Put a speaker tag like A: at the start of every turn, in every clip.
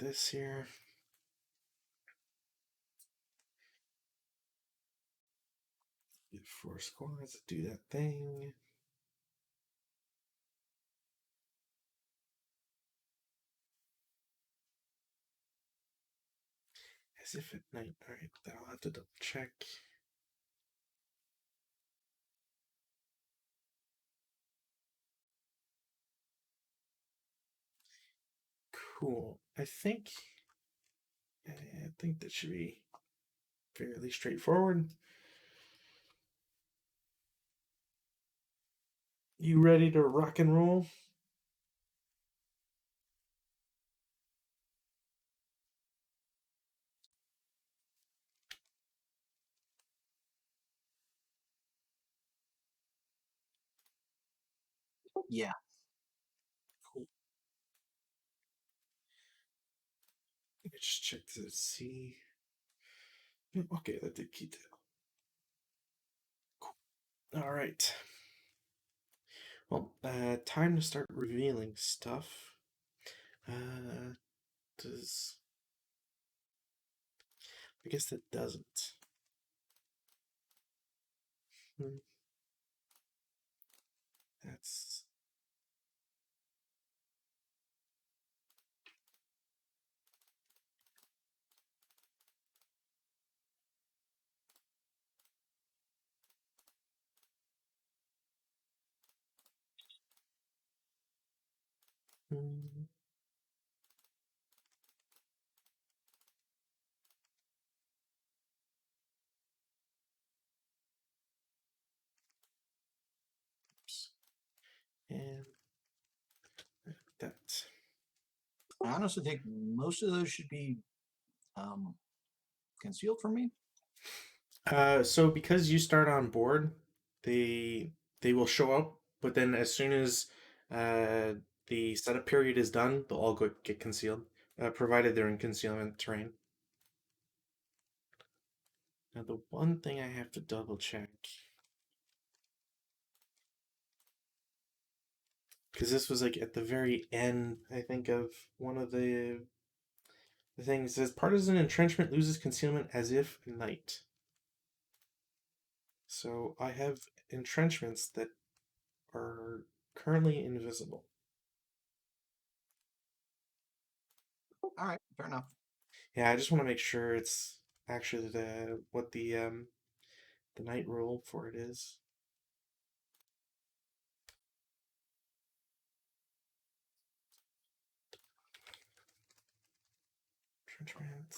A: this here. Get 4 squads to do that thing. As if at night. Alright, that I'll have to double check. Cool. I think that should be fairly straightforward. You ready to rock and roll?
B: Yeah.
A: Cool. Let me just check to see. Okay, that did keep that. Cool. All right. Well, time to start revealing stuff. Does I guess that doesn't. That's oops. And that.
B: I honestly think most of those should be concealed from me.
A: So because you start on board, they will show up, but then as soon as the setup period is done, they'll all get concealed, provided they're in concealment terrain. Now the one thing I have to double check, because this was like at the very end, I think, of one of the things. It says partisan entrenchment loses concealment as if night. So I have entrenchments that are currently invisible.
B: All right, fair enough.
A: Yeah, I just want to make sure it's actually what the night rule for it is. Entrenchment.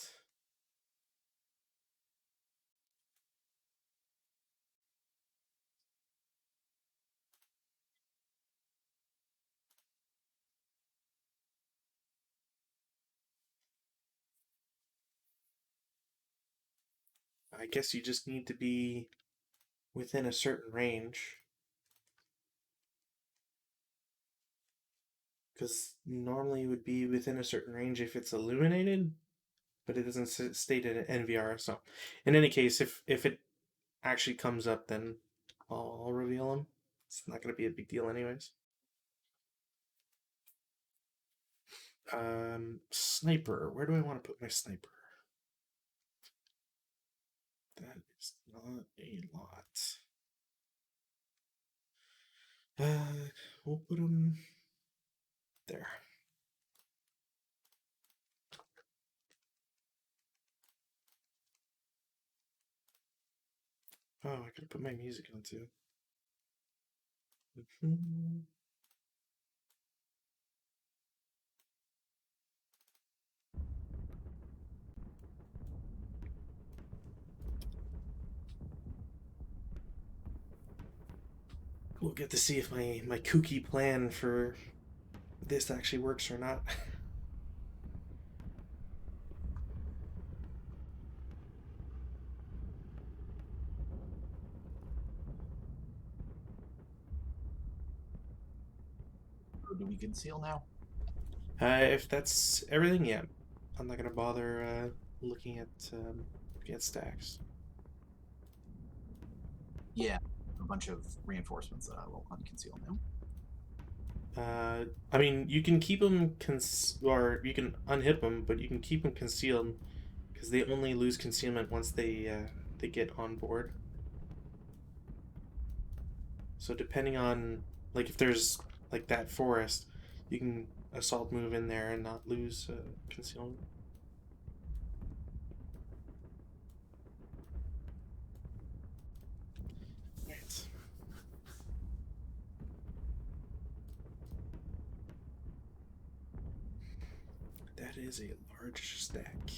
A: I guess you just need to be within a certain range. Because normally you would be within a certain range if it's illuminated, but it doesn't state it in NVR. So, in any case, if it actually comes up, then I'll reveal them. It's not going to be a big deal, anyways. Sniper. Where do I want to put my sniper? That is not a lot. We'll put them there. Oh, I could put my music on too. We'll get to see if my kooky plan for this actually works or not.
B: Or do we conceal now?
A: If that's everything, yeah. I'm not gonna bother looking at stacks.
B: Yeah, a bunch of reinforcements that I will unconceal now.
A: I mean, you can keep them or you can unhip them, but you can keep them concealed because they only lose concealment once they get on board. So depending on like if there's like that forest, you can assault move in there and not lose concealment. Right. That is a large stack.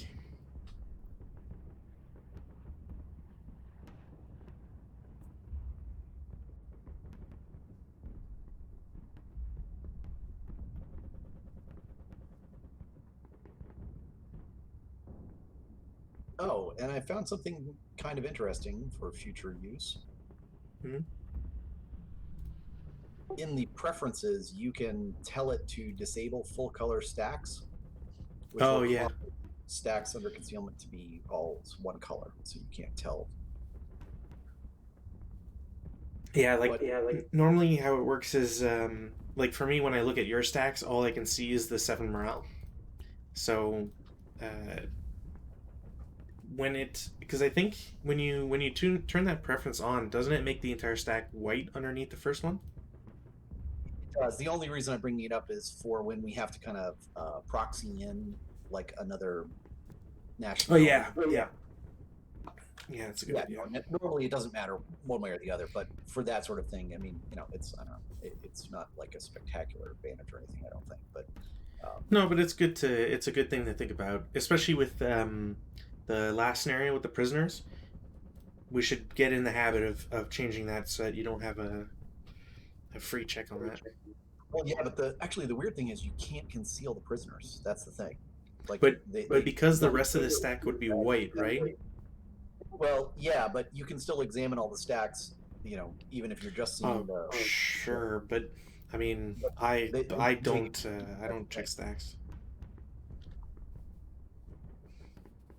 B: Oh, and I found something kind of interesting for future use.
A: Hmm.
B: In the preferences, you can tell it to disable full color stacks, which will
A: Oh yeah,
B: cause stacks under concealment to be all one color, so you can't tell.
A: yeah. Like
B: But yeah, like
A: normally, how it works is like for me when I look at your stacks, all I can see is the 7 morale. So uh, when it because I think when you turn that preference on, doesn't it make the entire stack white underneath the first one?
B: it does. The only reason I'm bringing it up is for when we have to kind of proxy in like another
A: Oh yeah,
B: nationality.
A: yeah, yeah. That's a good
B: Yeah,
A: idea.
B: normally it doesn't matter one way or the other, but for that sort of thing, I mean, it's I don't know, it's not like a spectacular advantage or anything, I don't think. But
A: No, but it's a good thing to think about, especially with the last scenario with the prisoners. We should get in the habit of changing that so that you don't have a free check on that.
B: well, yeah, but the actually the weird thing is you can't conceal the prisoners. That's the thing. Like
A: But
B: they
A: because the
B: don't.
A: rest of the stack would be white, right?
B: Well, yeah, but you can still examine all the stacks. Even if you're just seeing
A: Oh,
B: the.
A: sure, but I mean,
B: They
A: I
B: take.
A: don't check stacks.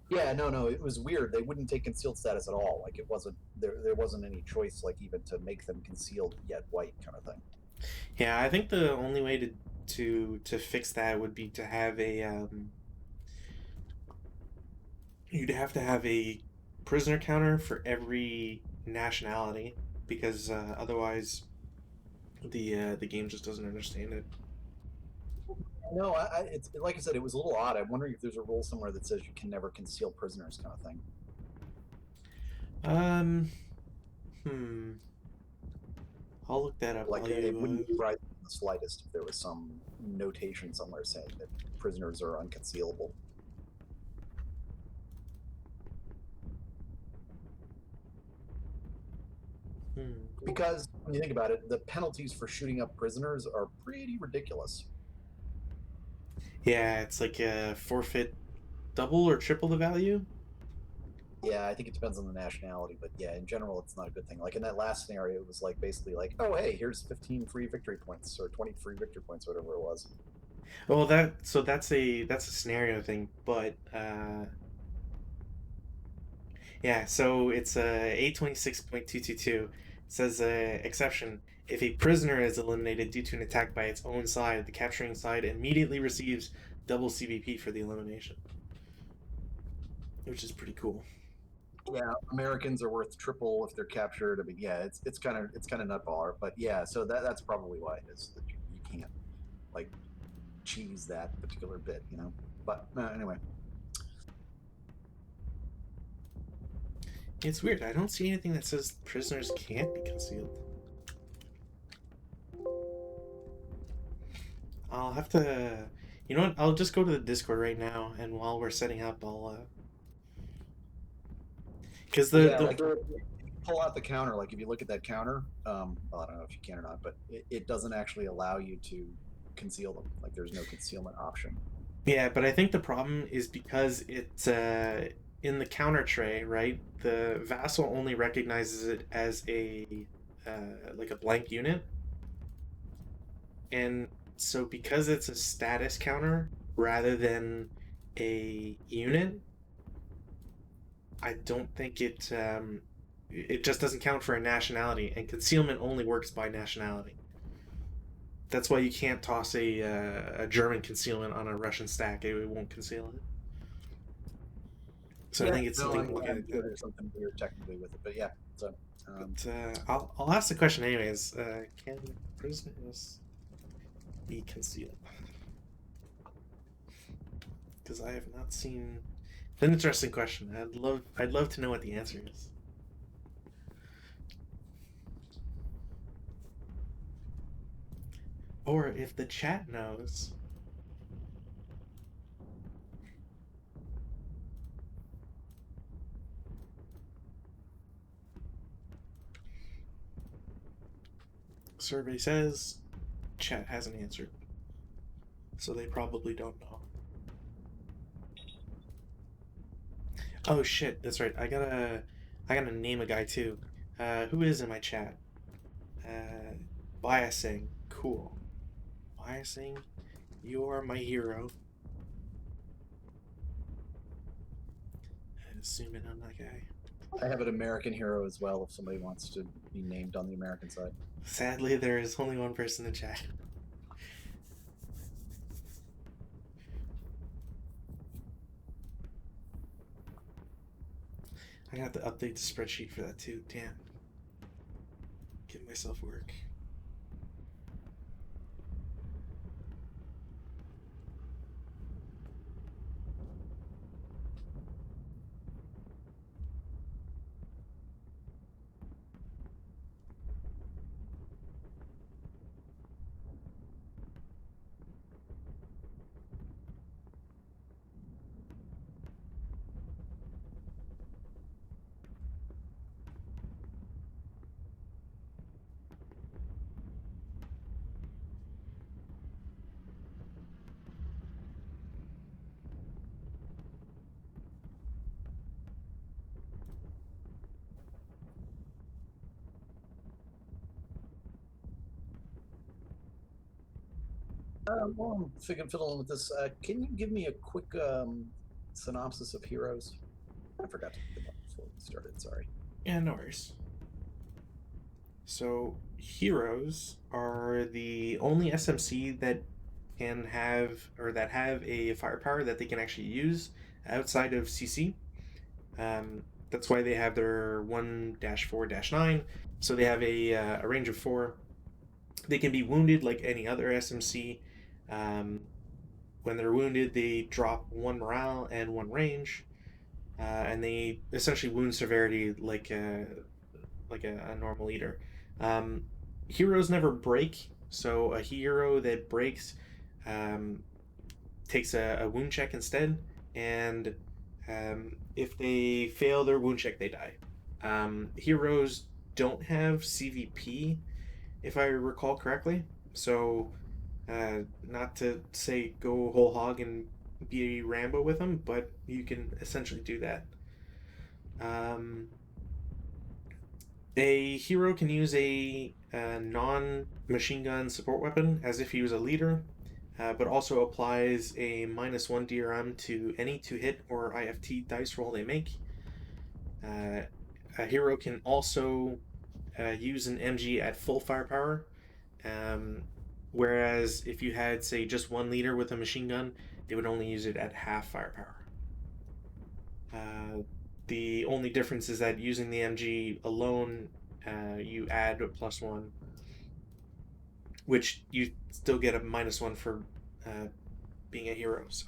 B: Yeah, no, it was weird. They wouldn't take concealed status at all. Like it wasn't there. There wasn't any choice, like even to make them concealed yet white kind of thing.
A: Yeah, I think the only way to fix that would be to have a you'd have to have a prisoner counter for every nationality because otherwise the game just doesn't understand it.
B: No, it's like I said, it was a little odd. I'm wondering if there's a rule somewhere that says you can never conceal prisoners, kind of thing.
A: Um, hmm. I'll look that up
B: Like
A: while
B: it wouldn't
A: you.
B: surprise me in the slightest if there was some notation somewhere saying that prisoners are unconcealable.
A: Hmm.
B: Because when you think about it, the penalties for shooting up prisoners are pretty ridiculous.
A: Yeah, it's like a forfeit double or triple the value.
B: Yeah, I think it depends on the nationality, but yeah, in general, it's not a good thing. Like in that last scenario, it was like basically like, oh hey, here's 15 free victory points or 20 free victory points, whatever it was.
A: Well, that's a scenario thing, but yeah. So it's 826.222. It says exception. If a prisoner is eliminated due to an attack by its own side, the capturing side immediately receives double CVP for the elimination, which is pretty cool.
B: Yeah, Americans are worth triple if they're captured. I mean, yeah, it's kind of nutballer, but yeah, so that's probably why it is that you can't like cheese that particular bit. But anyway,
A: It's weird. I don't see anything that says prisoners can't be concealed. I'll have to. You know what? I'll just go to the Discord right now, and while we're setting up, I'll. Because
B: yeah,
A: the
B: like pull out the counter. Like if you look at that counter, well, I don't know if you can or not, but it doesn't actually allow you to conceal them. Like there's no concealment option.
A: yeah, but I think the problem is because it's in the counter tray, right? The vassal only recognizes it as a like a blank unit, and so because it's a status counter rather than a unit, I don't think it just doesn't count for a nationality, and concealment only works by nationality. That's why you can't toss a German concealment on a Russian stack. It won't conceal it. So I
B: Yeah,
A: think it's
B: no,
A: something to look at
B: I'm
A: like
B: sure
A: that.
B: there's something weird technically with it, but yeah. So, um,
A: But I'll ask the question anyways. Can prisoners be concealed? Because I have not seen. It's an interesting question. I'd love to know what the answer is. Or if the chat knows. Survey says chat hasn't answered, so they probably don't know. Oh shit, that's right. I gotta name a guy too. Who is in my chat? Uh, Biasing. Cool. Biasing, you're my hero. Zoom in on that guy.
B: I have an American hero as well if somebody wants to be named on the American side.
A: Sadly, there is only one person in chat. I have to update the spreadsheet for that too. Damn. Give myself work.
B: Well, if I can fiddle in with this, can you give me a quick synopsis of heroes? I forgot to look them up before we started. Sorry.
A: Yeah, no worries. So, heroes are the only SMC that can have or that have a firepower that they can actually use outside of CC. That's why they have their 1-4-9. So they have a range of 4. They can be wounded like any other SMC. Um, when they're wounded, they drop 1 morale and 1 range. And they essentially wound severity like a normal eater. Um, Heroes never break, so a hero that breaks um, takes a wound check instead, and if they fail their wound check, they die. Heroes don't have CVP, if I recall correctly. So, not to say go whole hog and be Rambo with them, but you can essentially do that. Um, A hero can use a non machine gun support weapon as if he was a leader, but also applies a -1 DRM to any to hit or IFT dice roll they make. Uh, a hero can also use an MG at full firepower, um, whereas if you had, say, just one leader with a machine gun, they would only use it at half firepower. Uh, the only difference is that using the MG alone, you add a +1, which you still get a -1 for being a hero. So,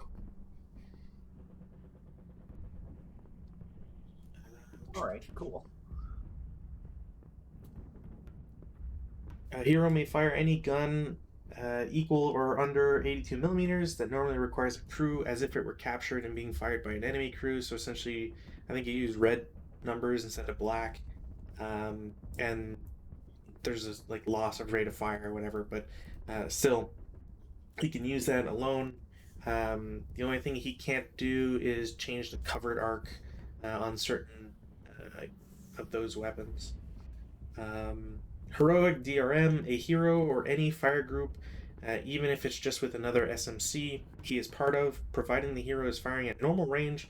B: All right, cool.
A: a hero may fire any gun equal or under 82 millimeters that normally requires a crew as if it were captured and being fired by an enemy crew. So essentially, I think you use red numbers instead of black, and there's this like loss of rate of fire or whatever. But still, he can use that alone. The only thing he can't do is change the covered arc on certain of those weapons. Heroic DRM, a hero or any fire group, even if it's just with another SMC he is part of, providing the hero is firing at normal range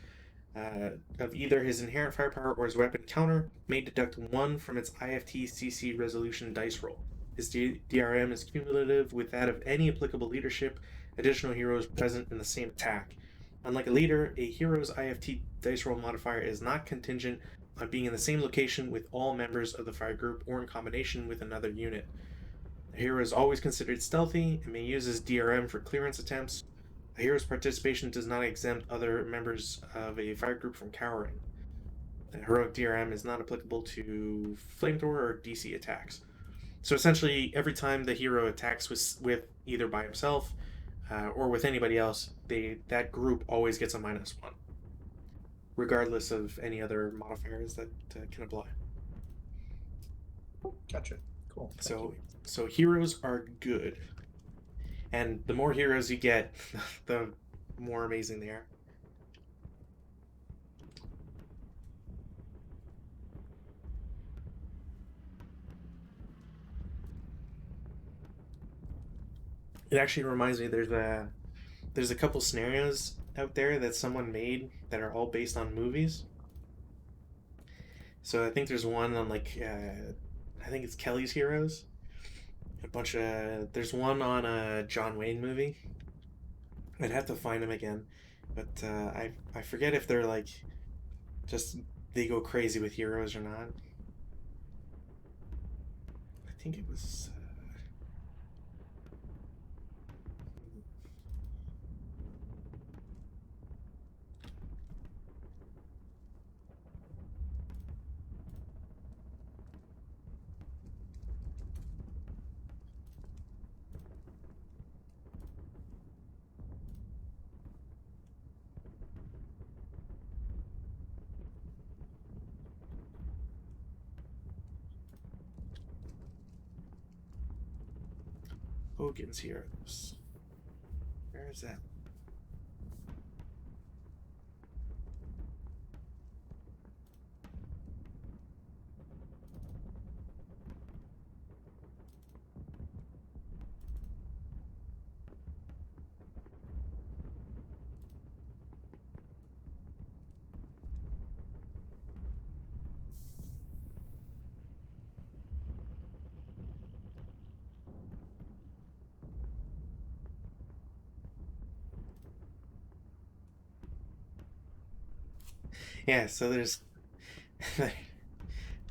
A: of either his inherent firepower or his weapon counter, may deduct 1 from its IFT CC resolution dice roll. His DRM is cumulative with that of any applicable leadership, additional heroes present in the same attack. Unlike a leader, a hero's IFT dice roll modifier is not contingent on being in the same location with all members of the fire group or in combination with another unit. The hero is always considered stealthy and may use his DRM for clearance attempts. A hero's participation does not exempt other members of a fire group from cowering. The heroic DRM is not applicable to flamethrower or DC attacks. So essentially, every time the hero attacks with either by himself or with anybody else, that group always gets a -1, regardless of any other modifiers that can apply.
B: Gotcha. Cool. Thank you.
A: So heroes are good, and the more heroes you get, the more amazing they are. It actually reminds me there's a couple scenarios out there that someone made that are all based on movies. So I think there's one on I think it's Kelly's Heroes. A bunch of there's one on a John Wayne movie. I'd have to find them again, but I forget if they're like just they go crazy with heroes or not. I think it was. Hogan's Heroes. Where is that? Yeah, so there's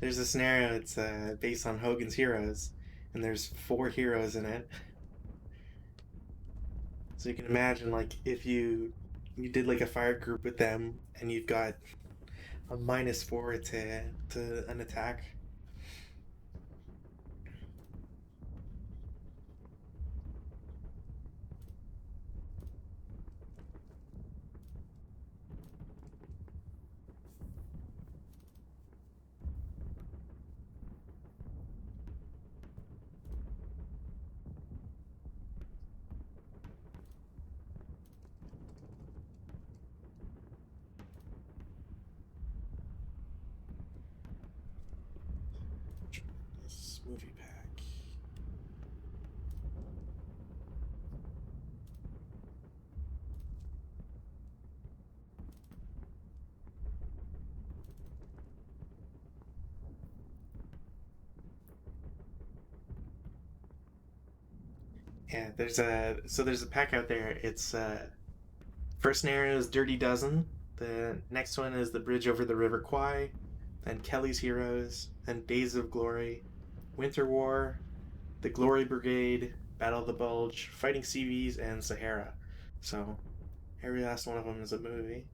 A: a scenario. It's based on Hogan's Heroes, and there's 4 heroes in it. So you can imagine like if you did like a fire group with them, and you've got a -4 to an attack. This movie pack. Yeah, there's a pack out there. It's first scenario is Dirty Dozen. The next one is the Bridge over the River Kwai, then Kelly's Heroes, then Days of Glory, Winter War, the Glory Brigade, Battle of the Bulge, Fighting CVs, and Sahara. So every last one of them is a movie.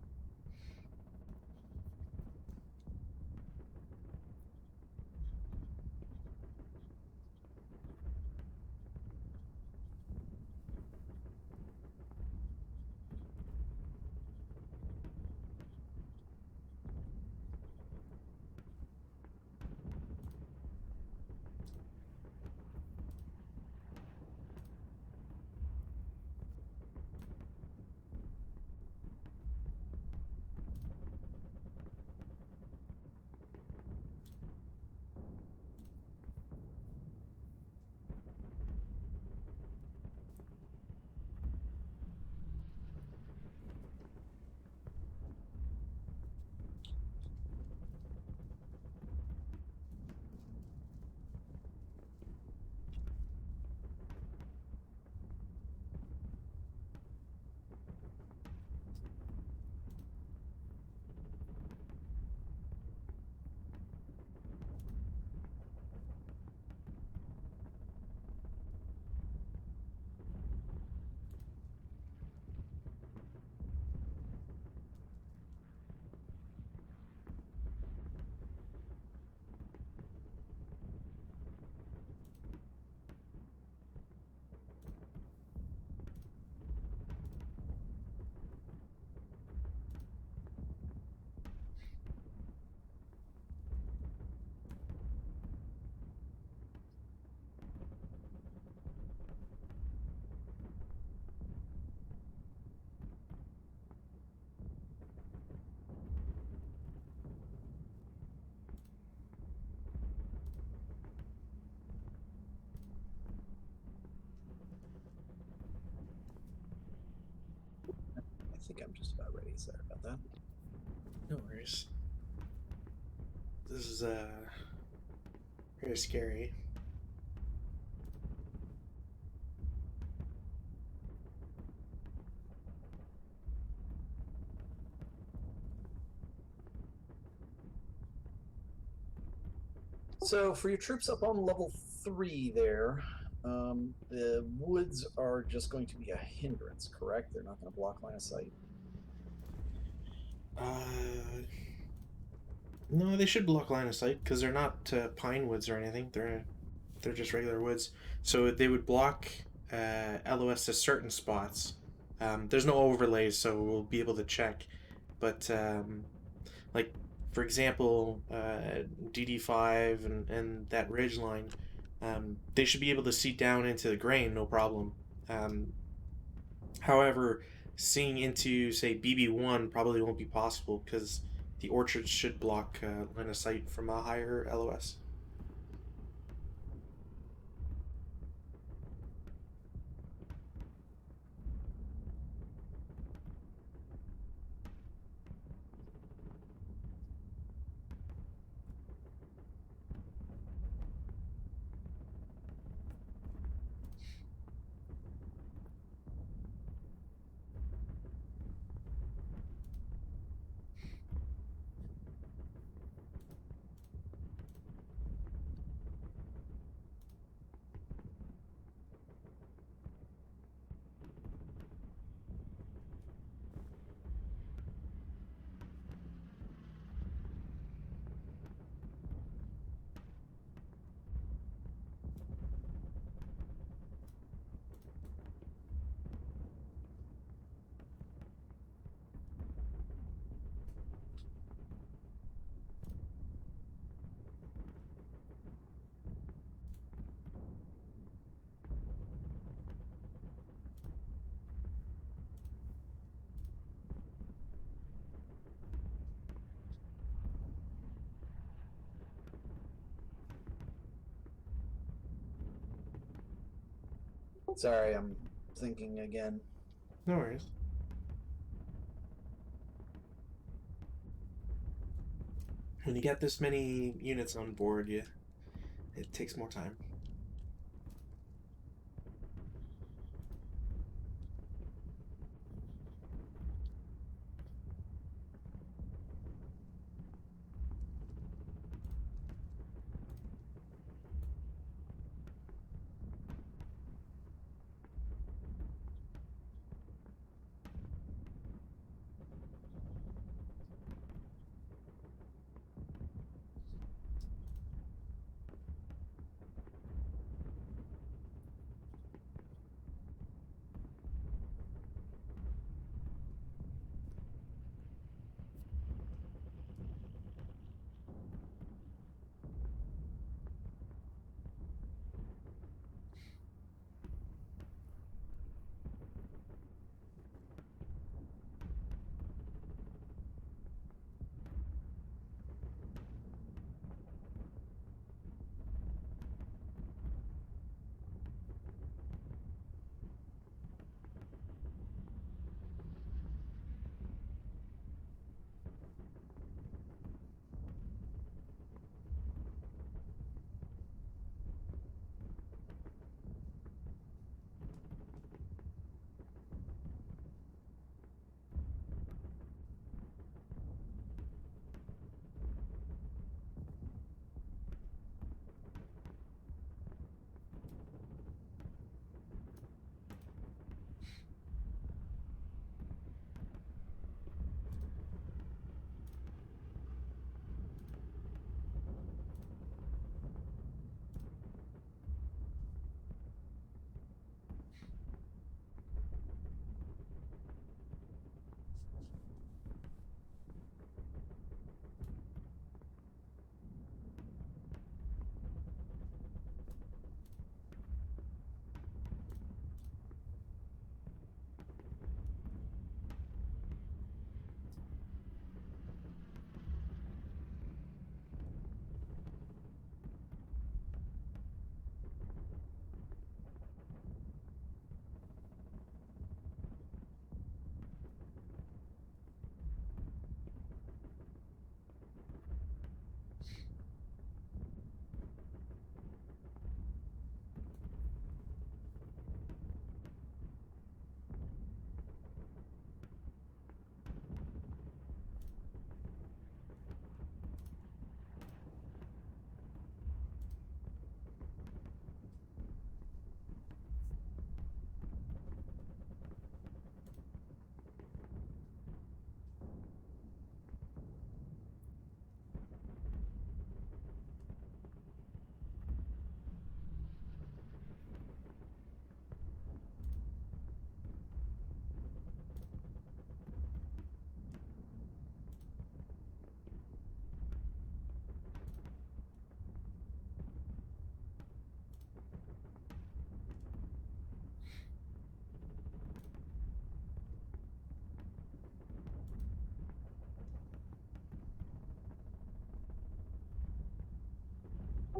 B: think I'm just about ready. Sorry about that.
A: No worries. This is very scary.
B: So for your troops up on level 3 there, the woods are just going to be a hindrance, correct? They're not going to block line of sight.
A: No, they should block line of sight because they're not pine woods or anything. They're just regular woods. So they would block LOS to certain spots. There's no overlays, so we'll be able to check. But like for example, DD5 and that ridge line, they should be able to see down into the grain, no problem. Um, However, seeing into say BB1 probably won't be possible because the orchards should block line of sight from a higher LOS.
B: Sorry, I'm thinking again.
A: No worries. When you get this many units on board, it takes more time.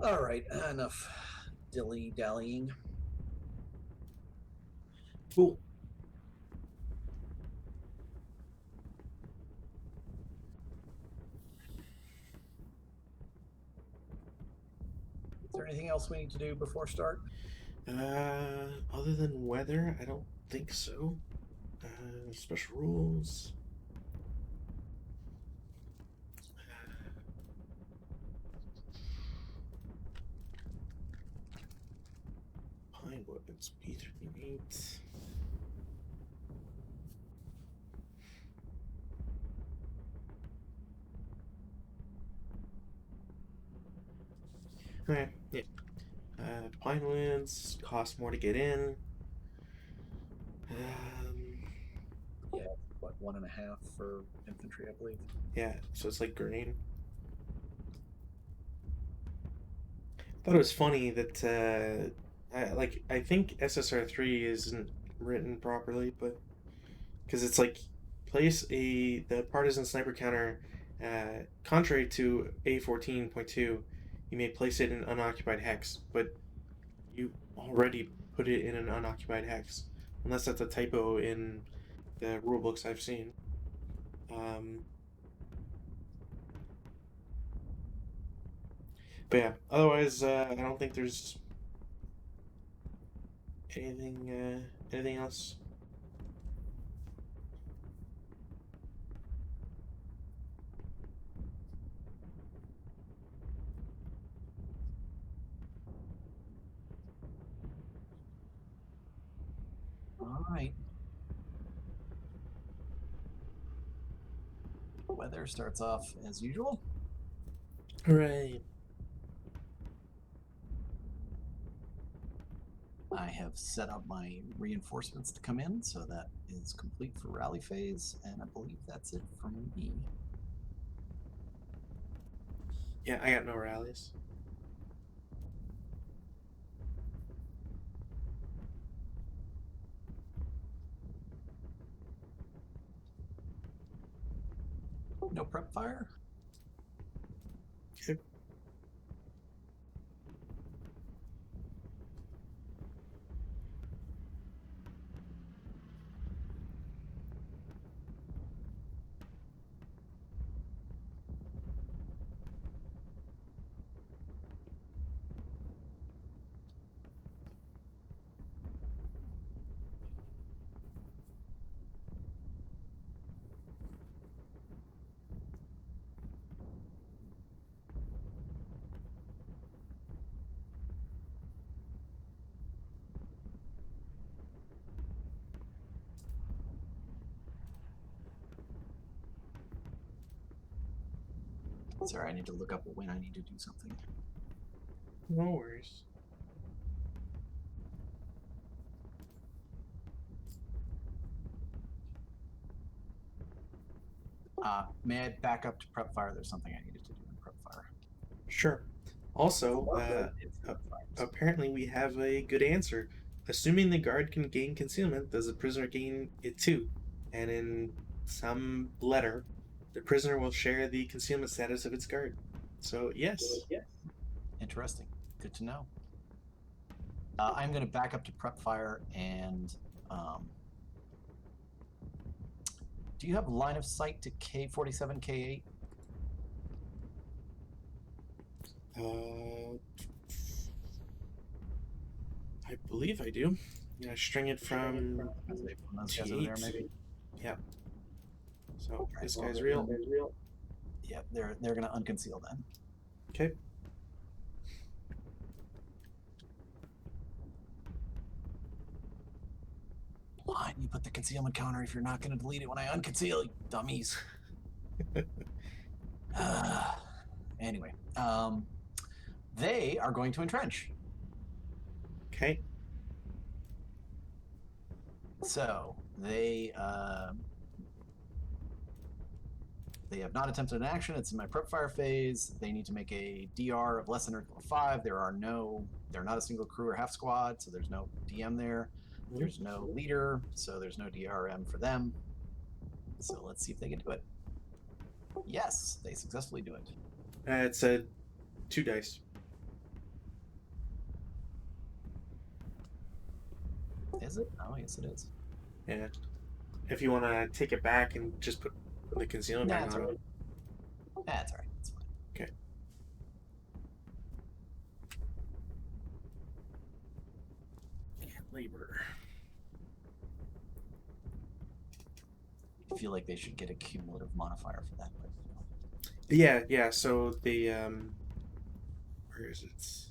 B: All right, enough dilly dallying.
A: Cool.
B: Is there anything else we need to do before start?
A: Other than weather, I don't think so. Special rules. Pine woods, B38. Okay, yeah. Pine woods cost more to get in.
B: Yeah, what, 1.5 for infantry, I believe.
A: Yeah, so it's like green. I thought it was funny that I think SSR3 isn't written properly, but because it's like place the partisan sniper counter contrary to A14.2, you may place it in unoccupied hex, but you already put it in an unoccupied hex, unless that's a typo in the rule books I've seen. Um, but yeah, otherwise, I don't think there's anything else.
B: All right. Weather starts off as usual.
A: Hooray!
B: I have set up my reinforcements to come in, so that is complete for rally phase, and I believe that's it from me.
A: Yeah, I got no rallies.
B: No prep fire?
A: Okay.
B: Sorry, I need to look up when I need to do something.
A: No worries.
B: May I back up to prep fire? There's something I needed to do in prep fire.
A: Sure. Also,
B: It's
A: uh,
B: prep fires.
A: apparently we have a good answer. Assuming the guard can gain concealment, does the prisoner gain it too? And in some letter, the prisoner will share the concealment status of its guard. So, yes.
B: Interesting. Good to know. I'm going to back up to prep fire and. Do you have line of sight to K47, K8?
A: Uh, I believe I do. Yeah, string it from
B: From those guys over there,
A: T8.
B: maybe.
A: Yeah. So,
B: All right,
A: this
B: well,
A: guy's real.
B: Yeah, they're going to unconceal then.
A: Okay.
B: Why you put the concealment counter if you're not going to delete it when I unconceal, you dummies? Anyway, they are going to entrench.
A: Okay.
B: So they have not attempted an action. It's in my prep fire phase. They need to make a DR of less than or equal to 5. They're not a single crew or half squad, so there's no DM there. There's no leader, so there's no DRM for them. So let's see if they can do it. Yes, they successfully do it.
A: It's a 2 dice.
B: Is it? Oh, yes, it is.
A: Yeah. If you want to take it back and just put the concealment back
B: That's
A: on.
B: all right. That's all right. That's fine.
A: Okay. And labor.
B: I feel like they should get a cumulative modifier for that, but
A: Yeah. So the where is it?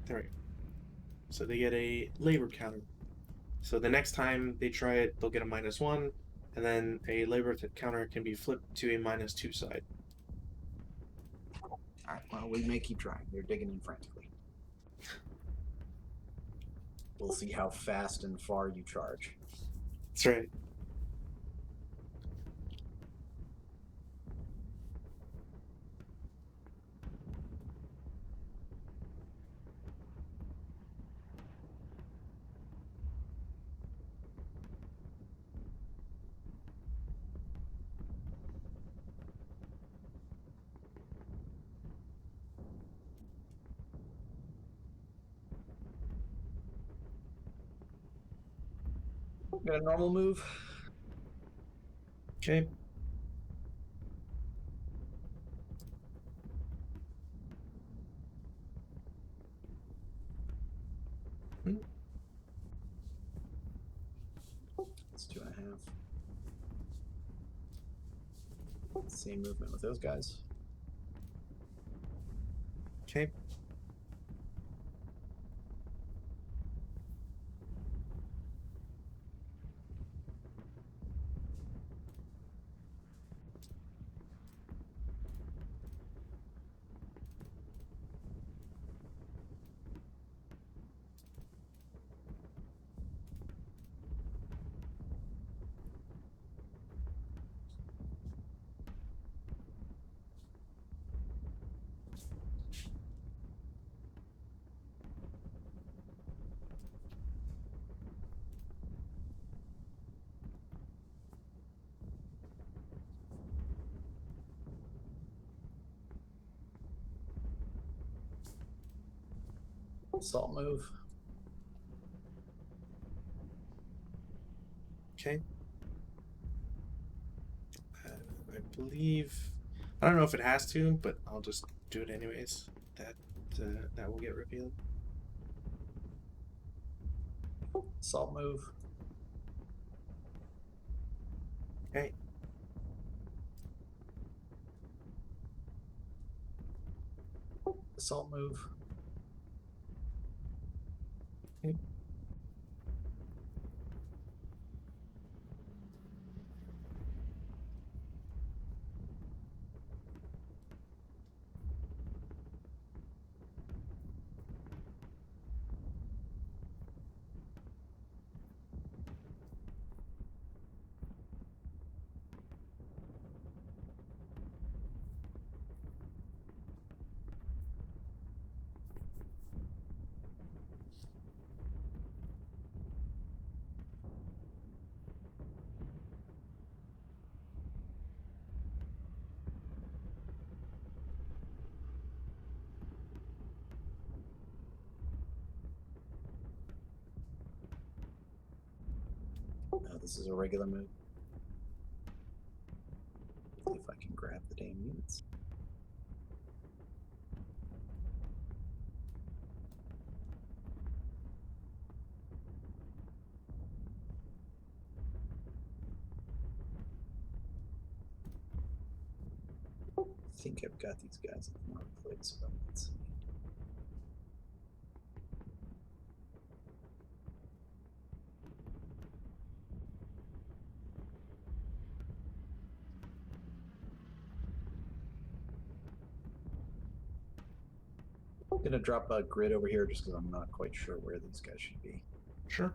A: There. So they get a labor counter. So the next time they try it, they'll get a -1, and then a labor counter can be flipped to a -2 side.
B: all right. Well, we may keep trying. They're digging in frantically. We'll see how fast and far you charge.
A: That's right.
B: Got a normal move.
A: Okay.
B: It's 2.5. Same movement with those guys.
A: Okay.
B: Salt move.
A: Okay. I believe. I don't know if it has to, but I'll just do it anyways. That will get revealed.
B: Salt move.
A: Okay.
B: Salt move.
A: Okay.
B: Oh, this is a regular move. If I can grab the damn units. I think I've got these guys in the wrong place, but let's see. I'm gonna drop a grid over here just because I'm not quite sure where these guys should be.
A: Sure.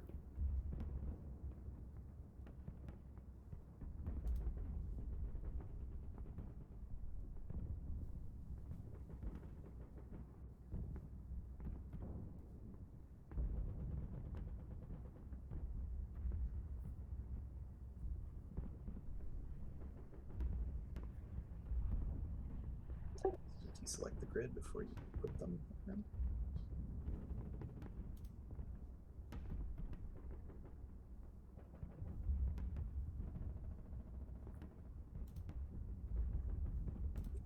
B: deselect the grid before you put them in.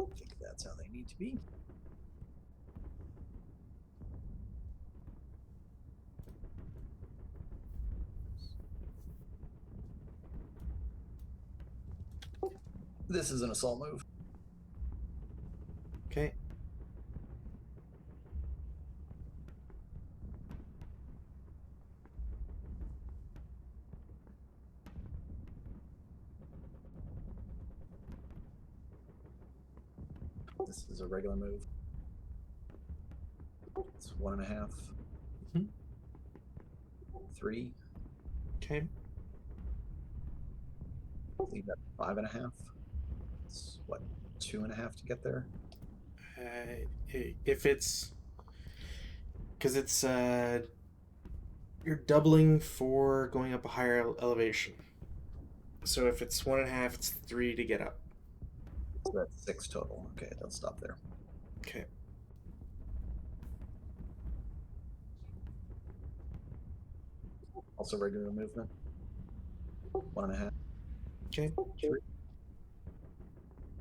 B: I think that's how they need to be. This is an assault move.
A: Okay.
B: This is a regular move. It's 1.5.
A: Mhm.
B: 3.
A: Okay.
B: Leave at 5.5. It's what, 2.5 to get there?
A: If it's because it's you're doubling for going up a higher elevation. So if it's 1.5, it's 3 to get up.
B: So that's 6 total. Okay, they'll stop there.
A: Okay.
B: Also regular movement. 1.5.
A: Okay.
B: 3.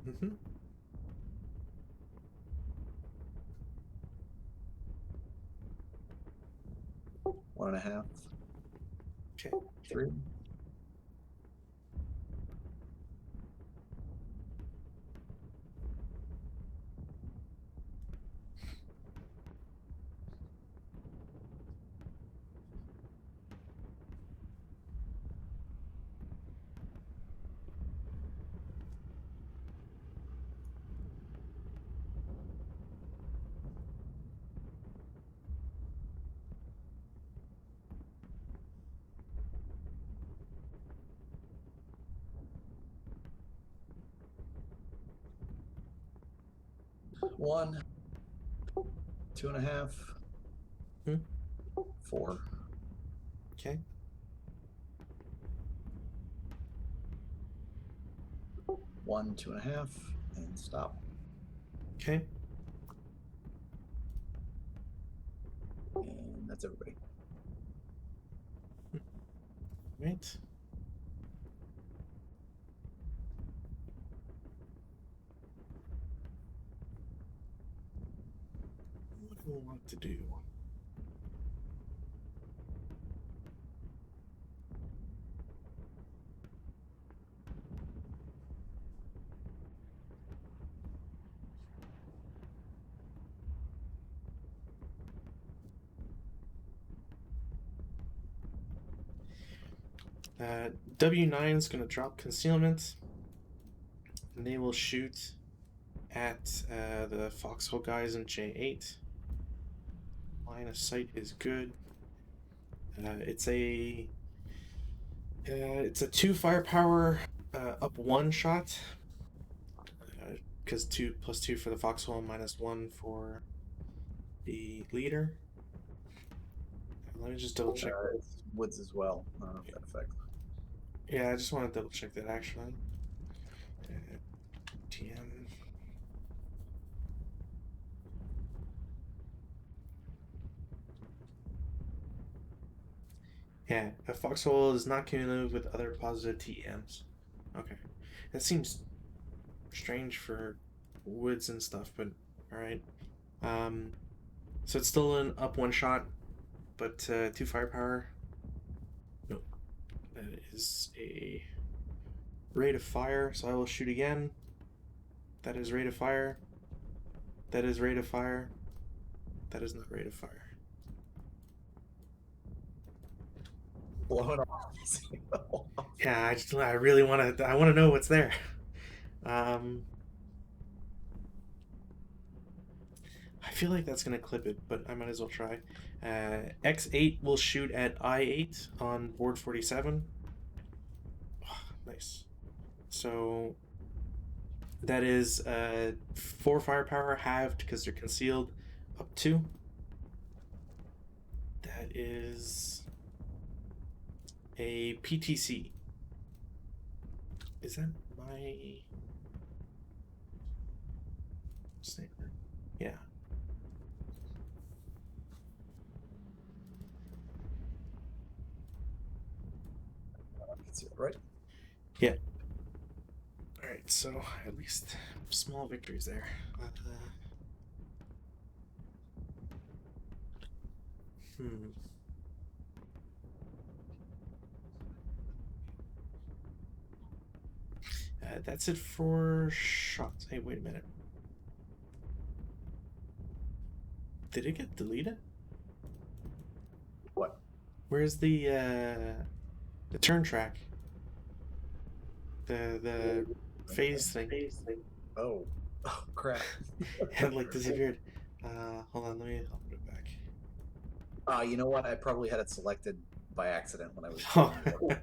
A: Mm-hmm.
B: 1.5.
A: Okay.
B: 3. One, 2.5,
A: Hmm.
B: 4,
A: Okay.
B: 1, 2.5, and stop.
A: Okay.
B: And that's everybody.
A: Right. What do I want to do? W9 is going to drop concealment, and they will shoot at the foxhole guys in J8. Line of sight is good. It's a 2 firepower up 1 shot, because 2 plus 2 for the foxhole, minus 1 for the leader. Let me just double check.
B: It's woods as well. I don't know if that affects.
A: Yeah, I just want to double check that actually. TM. Yeah, a foxhole is not cumulative with other positive TMs. Okay. That seems strange for woods and stuff, but alright. So it's still an up 1 shot, but 2 firepower. Nope. That is a rate of fire, so I will shoot again. That is rate of fire. That is rate of fire. That is not rate of fire.
B: Blow it off.
A: Yeah, I really want to. I want to know what's there. I feel like that's gonna clip it, but I might as well try. X8 will shoot at I8 on board 47. Oh, nice. So that is 4 firepower halved because they're concealed, up 2. That is a PTC. Is that my sniper? Yeah.
B: That's it, right?
A: Yeah. All right. So at least small victories there. But, hmm. That's it for shots. Hey, wait a minute. Did it get deleted?
B: What?
A: Where's the turn track? The phase thing.
B: Oh, oh crap.
A: It like disappeared. Hold on, I'll put it back.
B: You know what? I probably had it selected by accident when I was
A: Oh,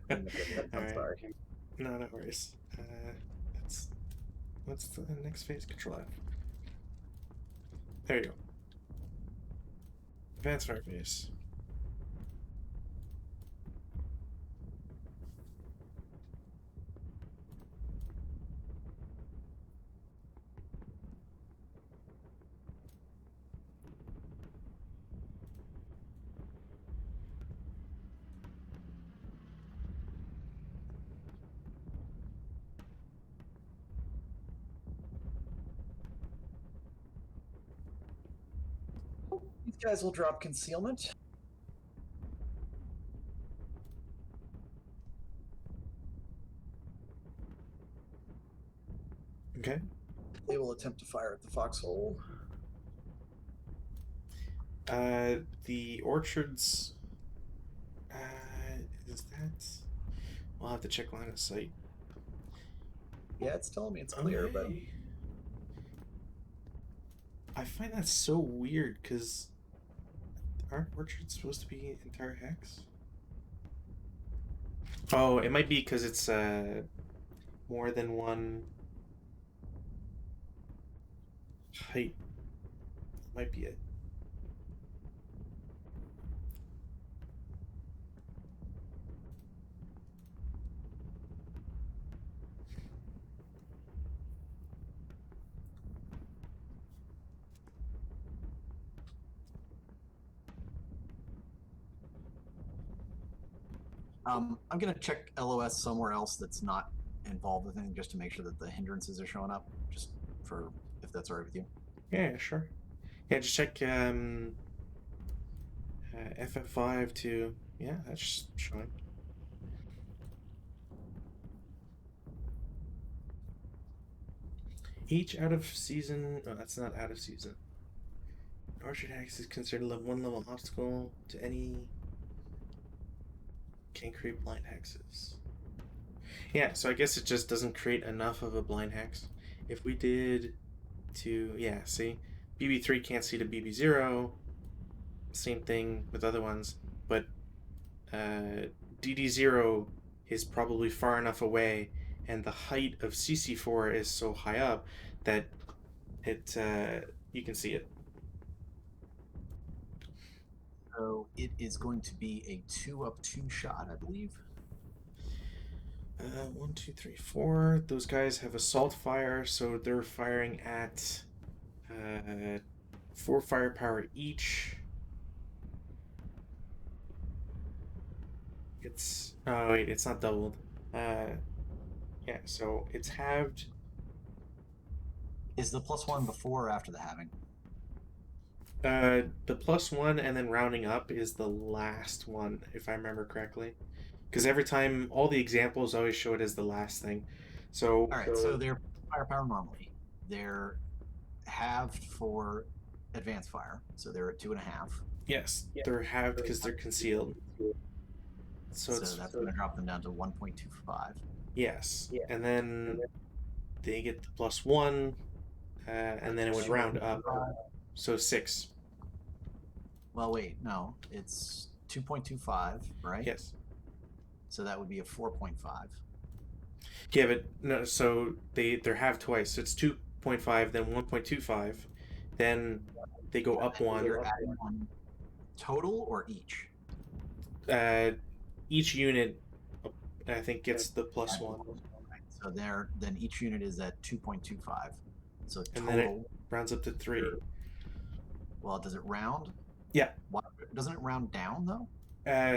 B: doing the videos.
A: all
B: I'm
A: right.
B: sorry.
A: No, no worries. That's what's the next phase? Control F. There you go. Advanced fire phase.
B: These guys will drop concealment.
A: Okay.
B: They will attempt to fire at the foxhole.
A: The orchards. Is that? We'll have to check line of sight.
B: Yeah, it's telling me it's clear, but
A: Okay. I find that so weird because aren't orchards supposed to be entire hex? Oh, it might be because it's more than one height. Might be it.
B: I'm gonna check LOS somewhere else that's not involved with anything, just to make sure that the hindrances are showing up. Just for if that's all right with you.
A: Yeah, sure. Yeah, just check FF5 to yeah, that's showing. Each out of season. Oh, that's not out of season. Orchard Hex is considered a level 1 level obstacle to any. Can create blind hexes. Yeah, so I guess it just doesn't create enough of a blind hex. If we did to. Yeah, see? BB3 can't see to BB0. Same thing with other ones. But DD0 is probably far enough away, and the height of CC4 is so high up that it you can see it.
B: So it is going to be a 2-up 2 shot, I believe.
A: One, two, three, four. Those guys have assault fire, so they're firing at 4 firepower each. It's oh wait, it's not doubled. Yeah, so it's halved.
B: Is the +1 before or after the halving?
A: The +1 and then rounding up is the last one, if I remember correctly. Because every time, all the examples always show it as the last thing. So,
B: All right, so they're firepower normally. They're halved for advanced fire, so they're at 2.5.
A: yes, they're halved because they're concealed. So
B: So
A: it's
B: that's going to drop them down to 1.25.
A: yes, and then they get the +1, and then it would round up. So 6.
B: Well, wait, no, it's 2.25, right?
A: Yes.
B: So that would be a 4.5.
A: Yeah, but no. So they're halved twice. So it's 2.5, then 1.25, then they go up one.
B: You're adding one total or each?
A: Uh, each unit, I think, gets the +1,
B: Right. So then each unit is at 2.25. So
A: and then it
B: total,
A: rounds up to 3.
B: Well, does it round?
A: Yeah.
B: Why, doesn't it round down though?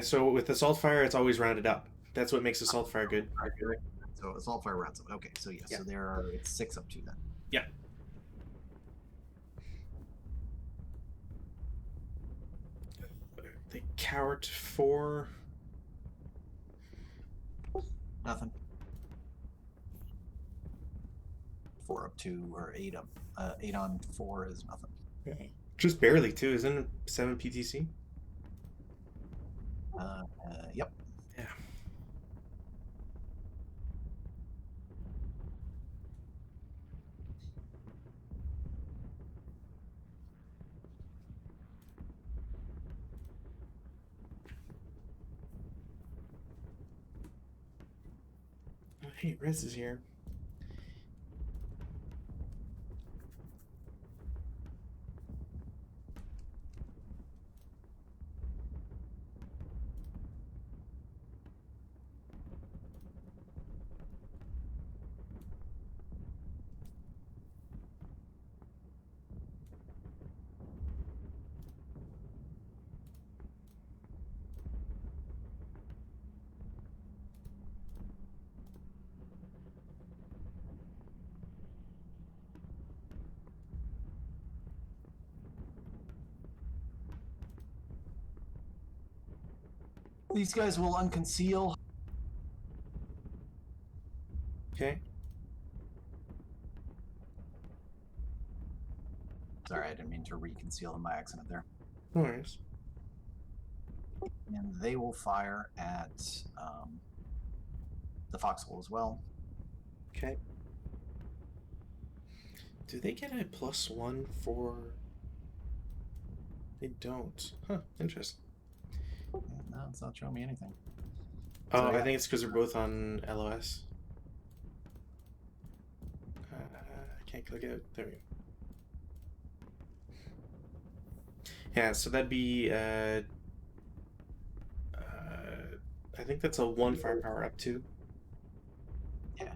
A: So with assault fire, it's always rounded up. That's what makes assault fire good.
B: Okay. So assault fire rounds up. Okay, so yes,
A: Yeah.
B: so there are it's 6 up to then.
A: Yeah. They cower to 4.
B: Nothing. 4 up 2 or 8 up. 8 on 4 is nothing.
A: Okay. Just barely too, isn't it? 7 PTC.
B: Yep.
A: Yeah. Oh, hey, Rez is here.
B: These guys will unconceal.
A: Okay.
B: Sorry, I didn't mean to reconceal them by accident there.
A: No worries.
B: And they will fire at the foxhole as well.
A: Okay. Do they get a +1 for? They don't. Huh. Interesting.
B: No, it's not showing me anything.
A: Oh,
B: So, yeah.
A: I think it's because they're both on LOS. I can't click it. There we go. Yeah, so that'd be. I think that's a 1 firepower up to.
B: Yeah.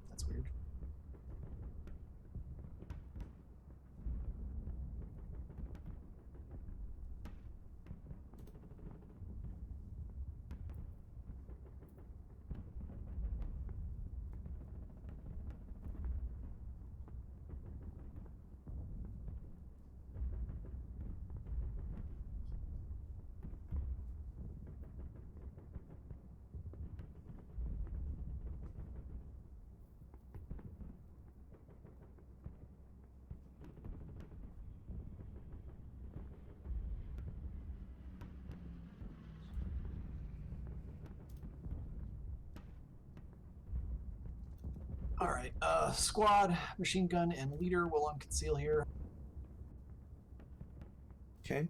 B: That's weird. All right. Squad, machine gun, and leader will unconceal here.
A: Okay.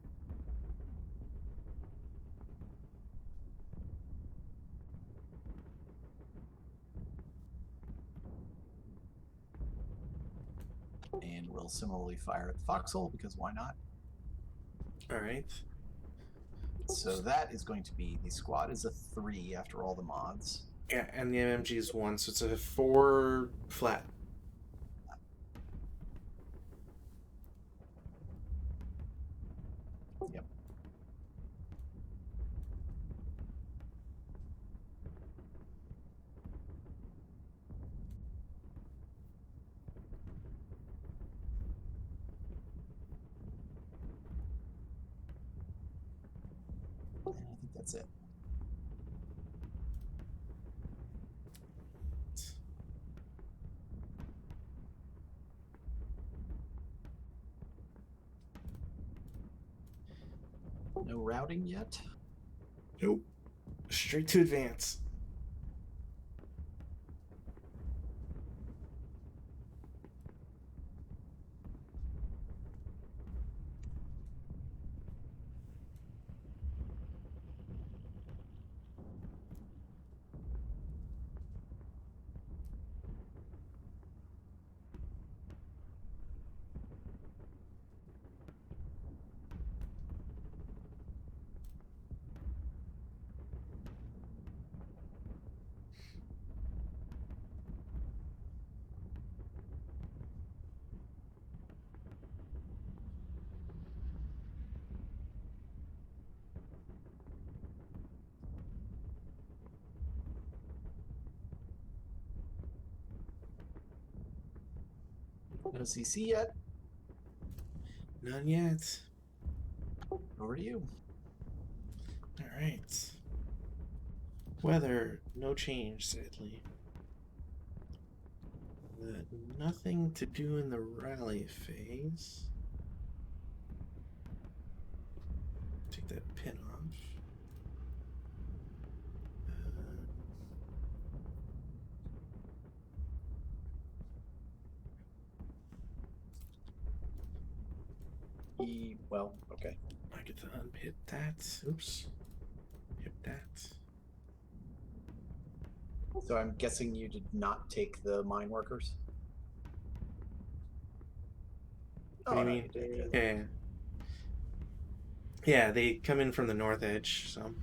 B: And will similarly fire at the foxhole because why not?
A: All right.
B: So that is going to be the squad is a 3 after all the mods.
A: Yeah, and the MMG is 1, so it's a 4 flat.
B: Yep. And I think that's it. No routing yet.
A: Nope. Straight to advance.
B: No CC yet?
A: None yet.
B: Over to you.
A: All right. Weather, no change, sadly. Nothing to do in the rally phase. Take that pin off.
B: Well, okay.
A: I get to unhit that. Oops. Hit that.
B: So I'm guessing you did not take the mine workers?
A: What do you
B: no,
A: mean?
B: you did. Good.
A: Yeah. Yeah, they come in from the north edge, so.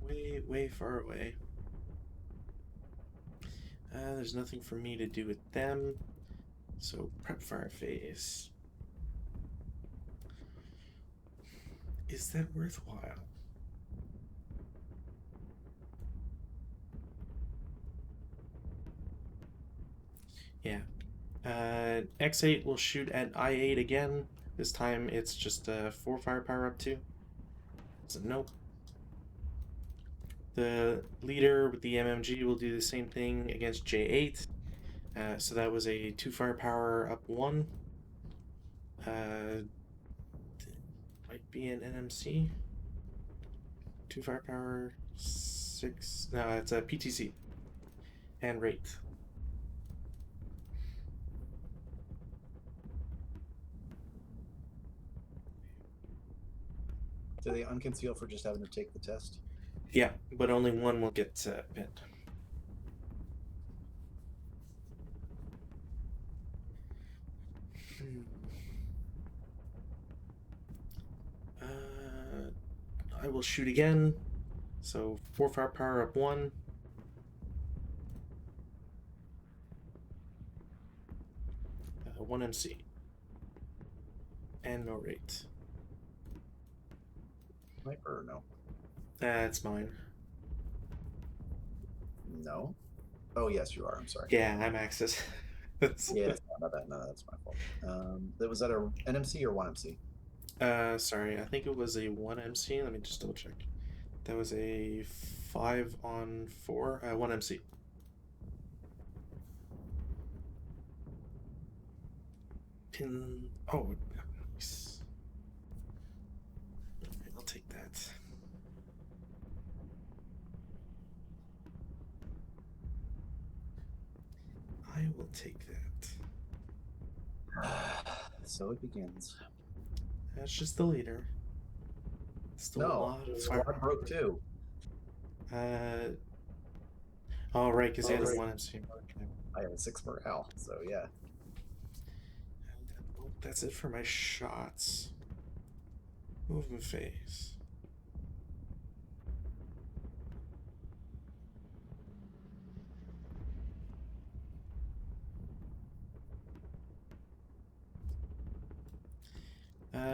A: Way, way far away. There's nothing for me to do with them, so prep fire phase. Is that worthwhile? Yeah. X8 will shoot at I8 again. This time it's just a 4 firepower up 2. So nope. The leader with the MMG will do the same thing against J8. So that was a 2 firepower up 1. Might be an NMC. 2 firepower, 6. No, it's a PTC. And rate.
B: Do they unconceal for just having to take the test?
A: Yeah, but only one will get pinned. I will shoot again. So 4 firepower up 1. 1 MC. And no rate.
B: Sniper or no?
A: That's mine.
B: No. Oh yes, you are. I'm sorry.
A: Yeah, I'm Axis.
B: Yeah, no, that's my fault. Was that a NMC or 1MC?
A: Sorry, I think it was a 1 MC. Let me just double check. That was a 5 on 4. 1 MC. Pin. Oh, nice. I'll take that. I will take that.
B: So it begins.
A: That's just the leader. Still a
B: No,
A: lot of
B: squad
A: fire.
B: broke too.
A: Oh, right, because he had a 1 MC. Okay.
B: I have a 6 morale, so yeah.
A: And that's it for my shots. Movement phase.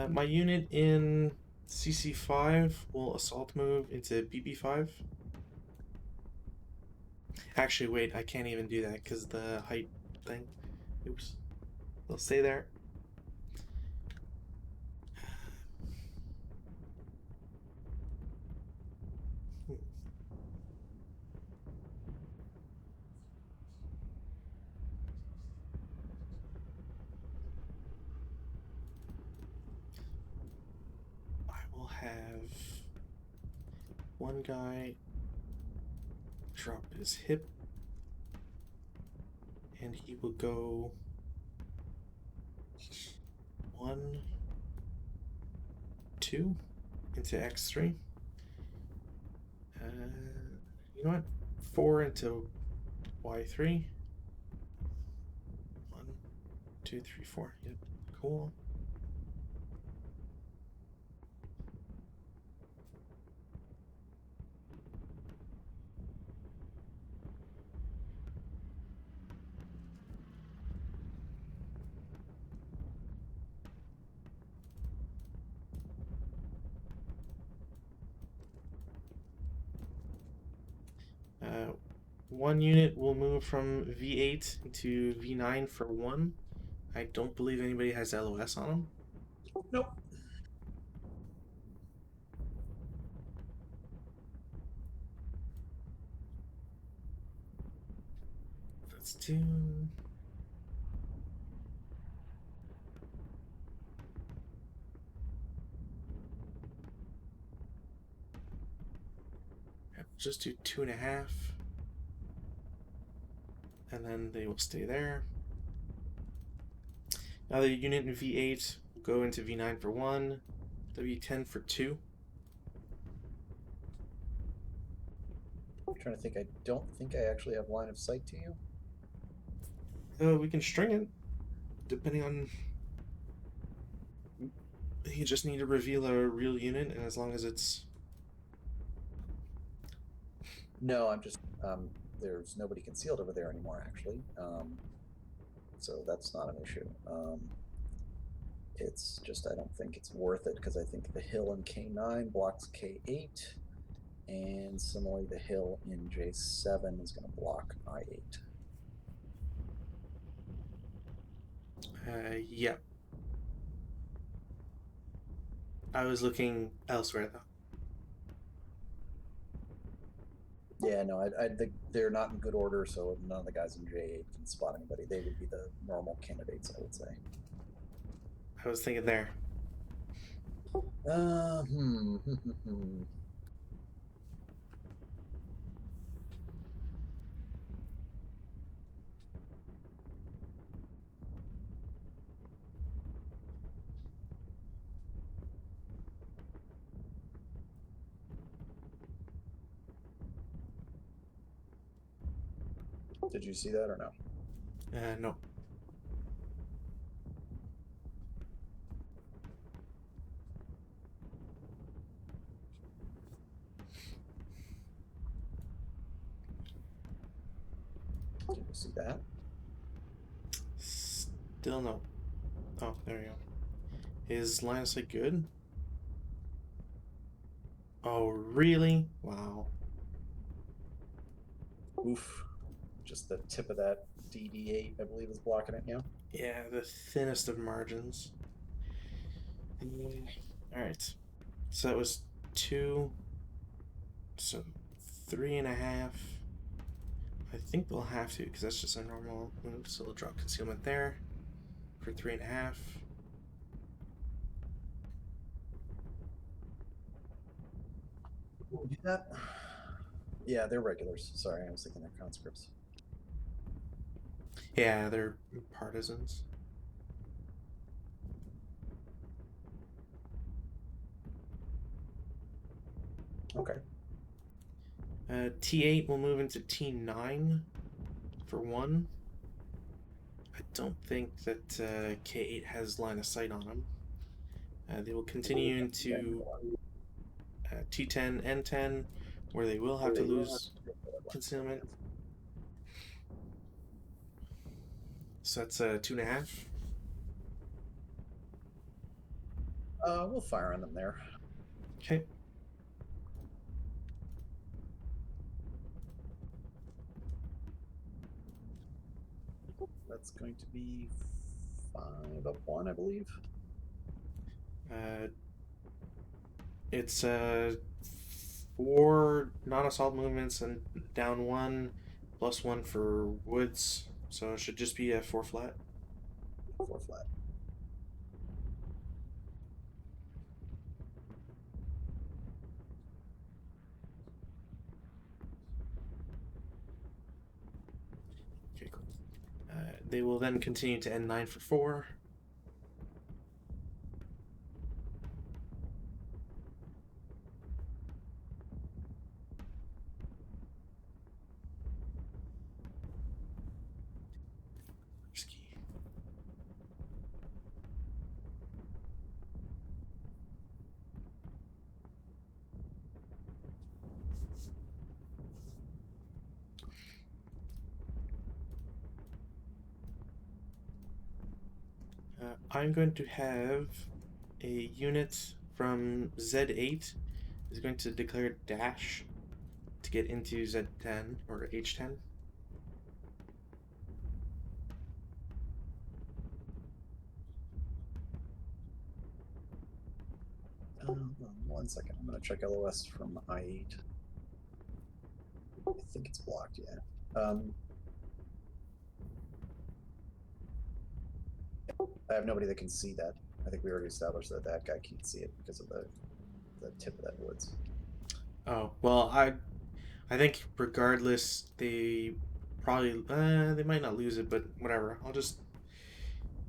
A: My unit in CC5 will assault move into BB5. Actually, wait, I can't even do that because the height thing. Oops. They'll stay there. I will have one guy drop his hip, and he will go 1, 2 into X3. You know what? 4 into Y3. 1, 2, 3, 4. Yep, cool. One unit will move from V8 to V9 for 1. I don't believe anybody has LOS on them.
B: Nope.
A: That's 2. Just do 2.5. And then they will stay there. Now the unit in V8 will go into V9 for 1, W10 for 2.
B: I'm trying to think. I don't think I actually have line of sight to you.
A: We can string it, depending on. You just need to reveal a real unit, and as long as it's.
B: No, I'm just. There's nobody concealed over there anymore, actually. So that's not an issue. It's just I don't think it's worth it because I think the hill in K9 blocks K8, and similarly the hill in J7 is going to block I8.
A: Yeah. I was looking elsewhere, though.
B: Yeah, no, they're not in good order, so none of the guys in J8 can spot anybody. They would be the normal candidates, I would say.
A: I was thinking there.
B: Uh, hmm, hmm, hmm, hmm. Did you see that or no?
A: No.
B: Did you see that?
A: Still no. Oh, there we go. Is line of sight good? Oh, really? Wow.
B: Oof. Just the tip of that DD8, I believe, is blocking it now.
A: Yeah, the thinnest of margins. Alright. So that was 2. So 3.5. I think they'll have to, because that's just a normal move. So they'll drop concealment there for 3.5.
B: We'll do that. Yeah, they're regulars. Sorry, I was thinking they're conscripts.
A: Yeah, they're partisans.
B: Okay.
A: T8 will move into T9 for 1. I don't think that K8 has line of sight on them. They will continue into T10, N10, where they will have to lose concealment. So that's 2.5.
B: We'll fire on them there.
A: Okay.
B: That's going to be 5 up 1, I believe.
A: It's 4 non-assault movements and down 1, +1 for woods. So it should just be a 4 flat.
B: 4 flat.
A: Okay, cool. They will then continue to N9 for 4. I'm going to have a unit from Z8 is going to declare dash to get into Z10 or H10.
B: One second. I'm going to check LOS from I8. I think it's blocked, yeah. I have nobody that can see that. I think we already established that that guy can't see it because of the tip of that woods.
A: Oh, well, I think regardless, they probably they might not lose it, but whatever. I'll just,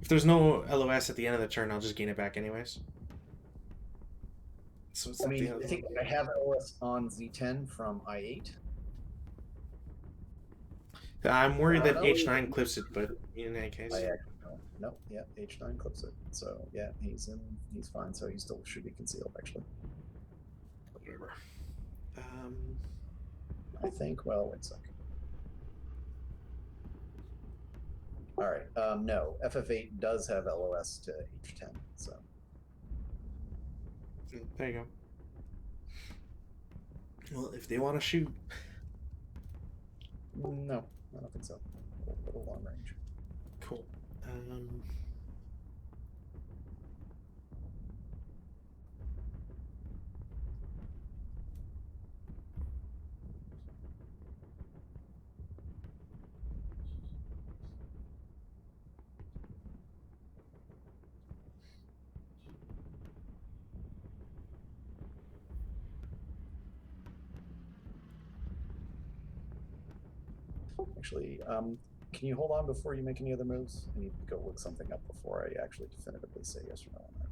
A: if there's no LOS at the end of the turn, I'll just gain it back anyways. So it's
B: I
A: not the
B: mean,
A: other
B: I think
A: one.
B: I have LOS on Z10 from I8.
A: I'm worried that
B: No,
A: H9 clips it, but in any case,
B: I actually no. Yeah, H9 clips it. So yeah, he's fine. So he still should be concealed actually.
A: whatever.
B: I think. Well, wait a sec. All right. No, FF8 does have LOS to H10. So
A: There you go. Well, if they want to shoot,
B: no, I don't think so. A little long range.
A: cool.
B: Actually, can you hold on before you make any other moves? I need to go look something up before I actually definitively say yes or no on that.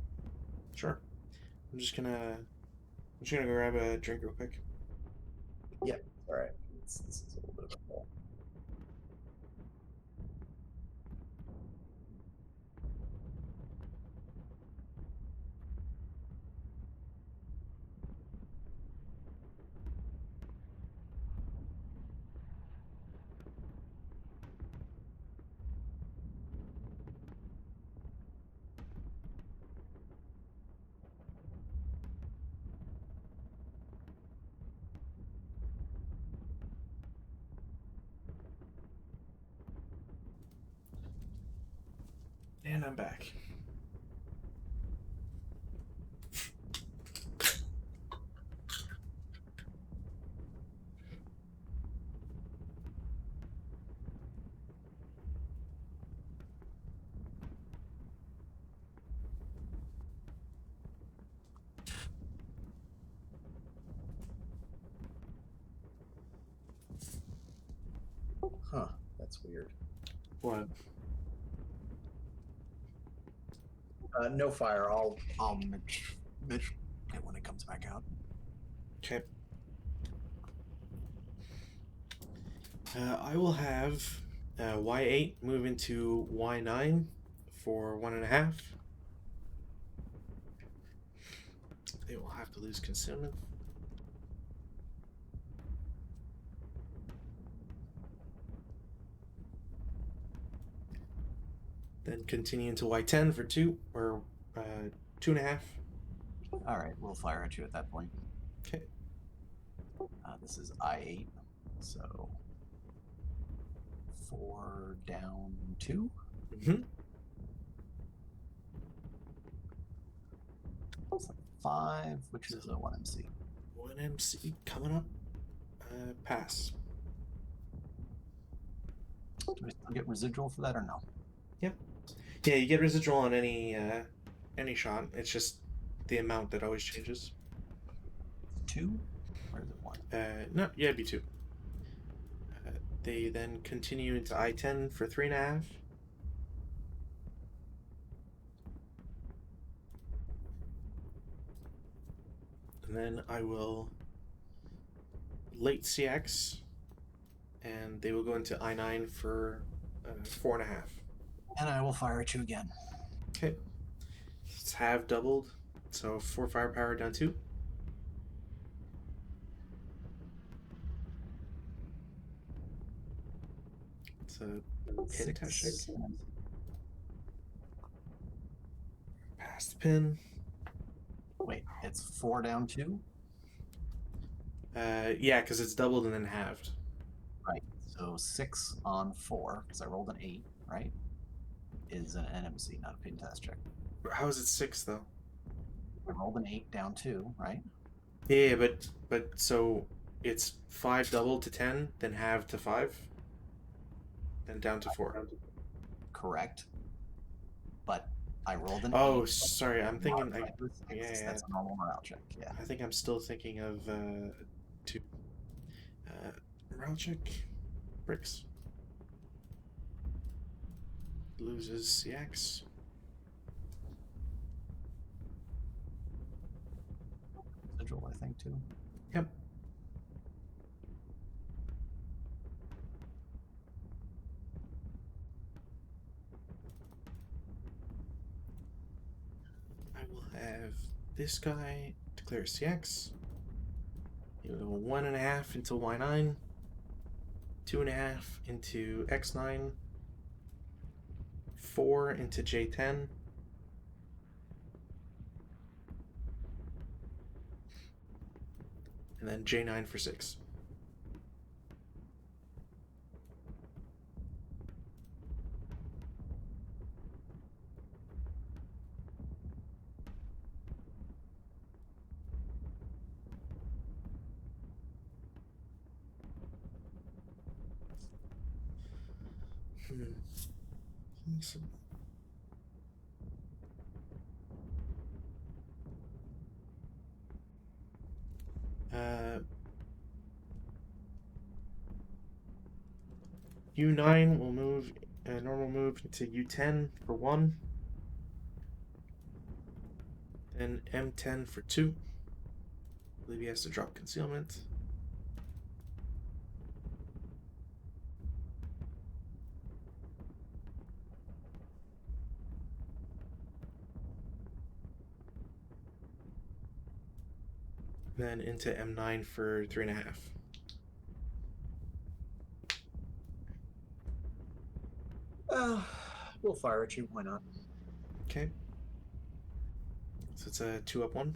A: Sure. I'm just gonna grab a drink real quick.
B: Yeah. All right. This is a little bit of a pull.
A: And I'm back.
B: Huh. That's weird.
A: What?
B: No fire. I'll Mitch it when it comes back out.
A: Okay. I will have Y8 move into Y9 for 1.5. They will have to lose concealment. Then continue into Y10 for 2 or 2.5.
B: All right, we'll fire at you at that point.
A: Okay.
B: This is I8, so 4 down 2.
A: Mm-hmm.
B: So 5, which is a 1MC.
A: 1MC coming up. Pass.
B: Do we still get residual for that or no?
A: Yep. Yeah, you get residual on any shot. It's just the amount that always changes.
B: 2? Or is it 1?
A: No, yeah, it'd be 2. They then continue into I10 for 3.5. And then I will late CX, and they will go into I9 for 4.5.
B: And I will fire at you again.
A: Okay. It's half doubled, so 4 firepower down 2. It's a pin touch. Pass the pin.
B: Wait, it's 4 down 2?
A: Yeah, because it's doubled and then halved.
B: Right. So 6 on 4, because I rolled an 8, right? Is an NMC, not a pain task check.
A: How is it 6 though?
B: I rolled an 8 down 2, right?
A: Yeah, but so it's 5 doubled to 10, then halved to 5, then down to 4.
B: Correct. But I rolled an
A: Oh,
B: 8,
A: sorry. I'm thinking.
B: modified with
A: Yeah,
B: 6.
A: yeah.
B: That's a normal morale check. Yeah.
A: I think I'm still thinking of two. Uh, morale check. Bricks. Loses CX.
B: Residual, I think, too.
A: Yep. I will have this guy declare CX. He'll go 1.5 into Y9. 2.5 into X9. 4 into J10. And then J9 for 6. Awesome. Uh, U9 will move normal move to U10 for 1. Then M10 for 2. I believe he has to drop concealment. Then into M9 for 3.5.
B: We'll fire at you. Why not?
A: Okay. So it's a 2 up 1.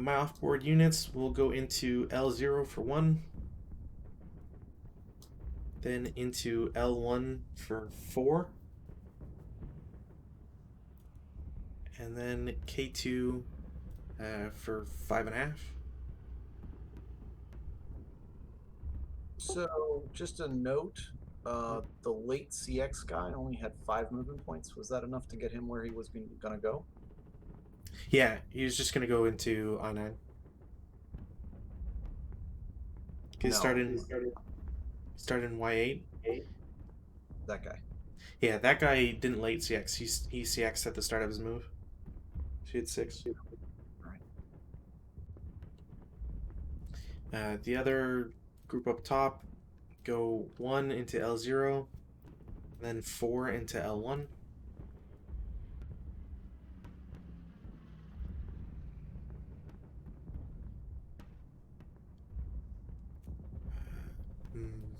A: My offboard units will go into L0 for 1. Then into L1 for 4. And then K2 for 5.5.
B: So, just a note, the late CX guy only had 5 movement points. Was that enough to get him where he was going to go?
A: Yeah, he's just going to go into I9. He
B: No,
A: start in Y8.
B: that guy.
A: Yeah, that guy didn't late CX. He CX'd at the start of his move. She had 6.
B: All right.
A: The other group up top go 1 into L0, then 4 into L1. Hmm.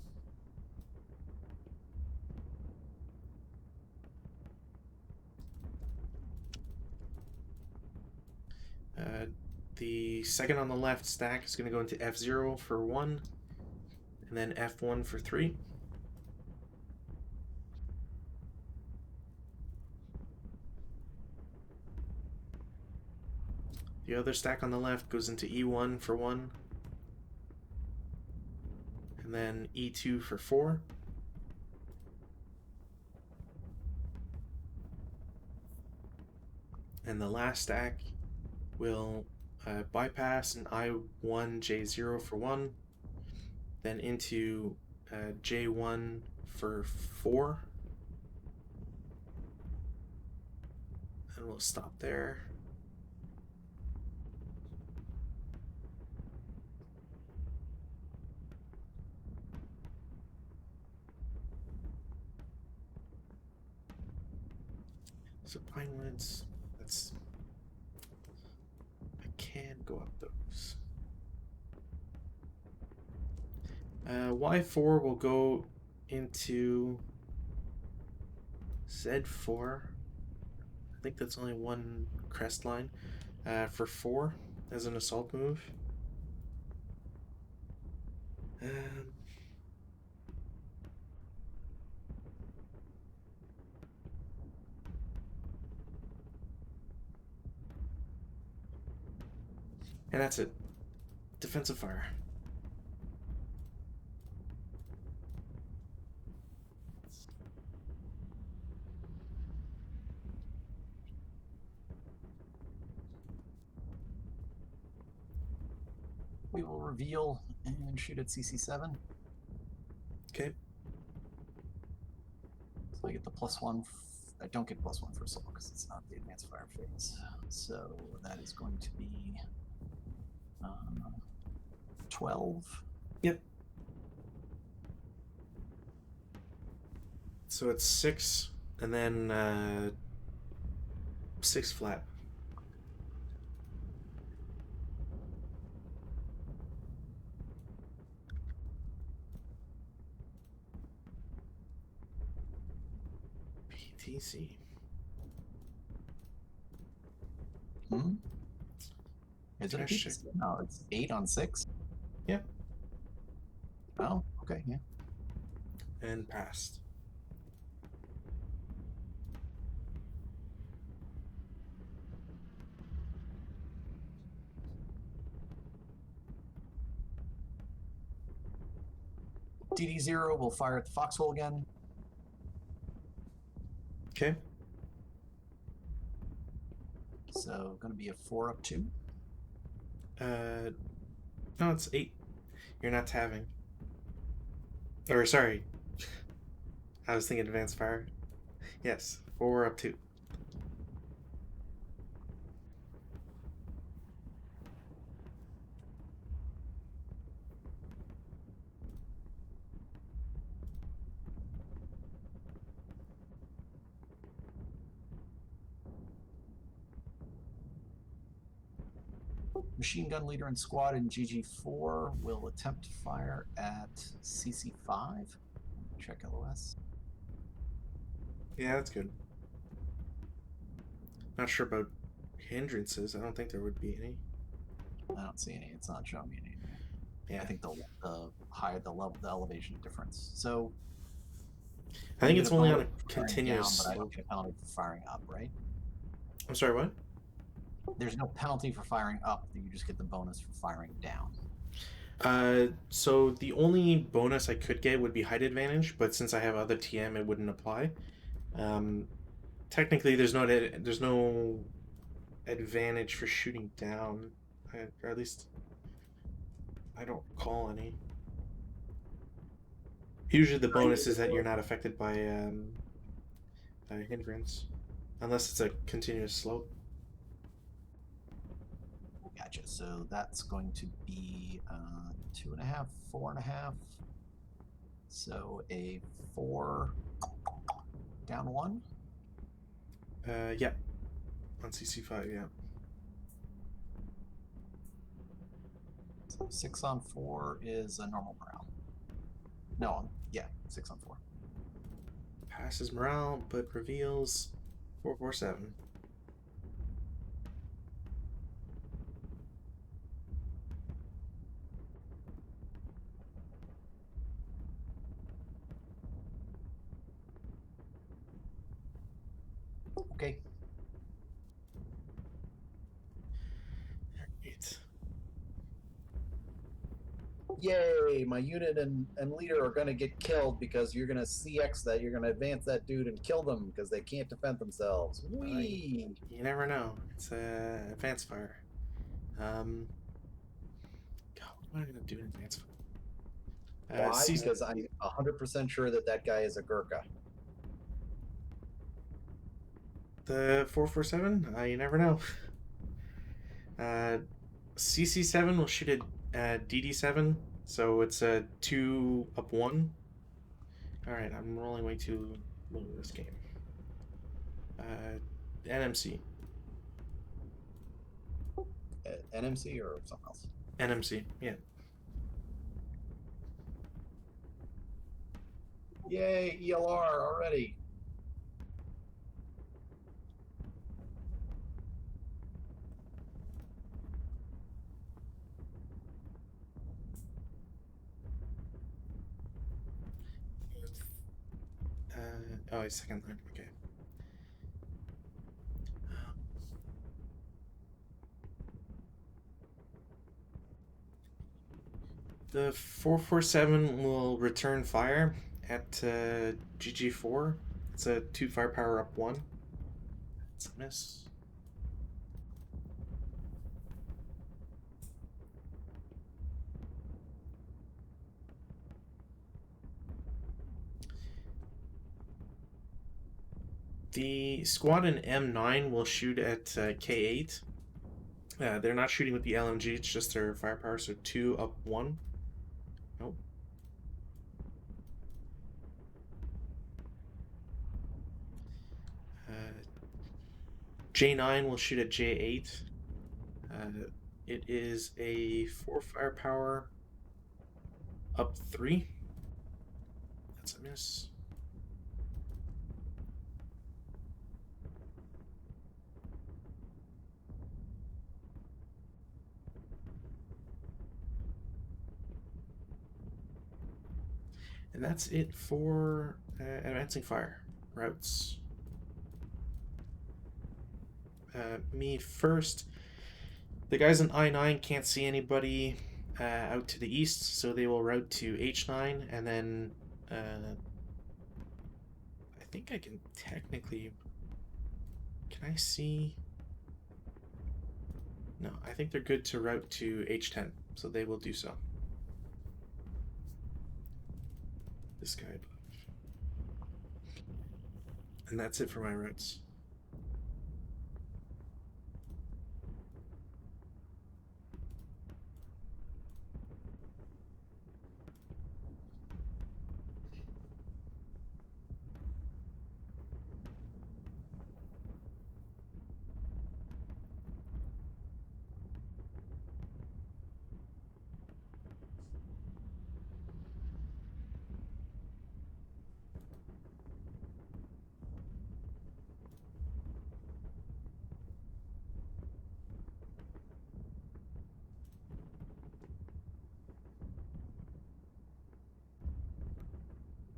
A: The second on the left stack is going to go into F0 for 1, and then F1 for 3. The other stack on the left goes into E1 for 1, and then E2 for 4. And the last stack will bypass an I1J0 for 1, then into J1 for 4. And we'll stop there. So Pinewoods, I can go up those. Y4 will go into Z4. I think that's only one crest line. For 4 as an assault move. Um, and that's it. Defensive fire.
B: We will reveal and shoot at CC7.
A: Okay.
B: So I get the +1. I don't get +1 for assault because it's not the advanced fire phase. So that is going to be 12.
A: Yep. So it's 6, and then 6 flat. PTC.
B: Is it a
A: Check.
B: PTC? No, it's 8 on 6.
A: Yep.
B: Oh, okay, yeah.
A: And passed.
B: DD0 will fire at the foxhole again.
A: Okay.
B: So going to be a 4 up 2.
A: No, it's 8. You're not having. Or sorry, I was thinking advanced fire. Yes, 4 up 2.
B: Machine gun leader and squad in GG4 will attempt to fire at CC5. Check LOS.
A: Yeah, that's good. Not sure about hindrances. I don't think there would be any.
B: I don't see any. It's not showing me any.
A: Yeah.
B: I think the higher the level, the elevation difference. So
A: I think it's only on a
B: firing
A: continuous
B: down, but I don't
A: slope.
B: get a penalty for firing up, right?
A: I'm sorry, what?
B: There's no penalty for firing up. You just get the bonus for firing down.
A: So the only bonus I could get would be height advantage, but since I have other TM, it wouldn't apply. Technically, there's no advantage for shooting down, or at least I don't recall any. Usually, the bonus is that you're not affected by a hindrance, unless it's a continuous slope.
B: Gotcha. So that's going to be 2.5, 4.5. So a 4 down 1.
A: Yeah, on CC5, yeah.
B: So 6 on 4 is a normal morale. No, yeah, 6 on 4.
A: Passes morale, but reveals 447.
B: Okay.
A: Right.
B: Yay, my unit and leader are going to get killed because you're going to CX that. You're going to advance that dude and kill them because they can't defend themselves. Whee!
A: You never know. It's advanced fire. God, what am I gonna do in advanced fire?
B: Why? Because I'm 100% sure that guy is a Gurkha.
A: The 447. You never know. CC7 will shoot at DD7, so it's a 2 up 1. All right, I'm rolling way too low in this game. NMC.
B: NMC or something else?
A: NMC, yeah.
B: Yay, ELR already.
A: Oh, second line. Okay. The 447 will return fire at GG4. It's a 2 firepower up 1. It's a miss. The squad in M9 will shoot at K8. They're not shooting with the LMG, it's just their firepower, so 2 up 1. Nope. J9 will shoot at J8. It is a 4 firepower up 3. That's a miss. And that's it for advancing fire routes. Me first. The guys in I9 can't see anybody out to the east, so they will route to H9, and then I think I can technically. Can I see? No, I think they're good to route to H10, so they will do so. This guy above. And that's it for my routes.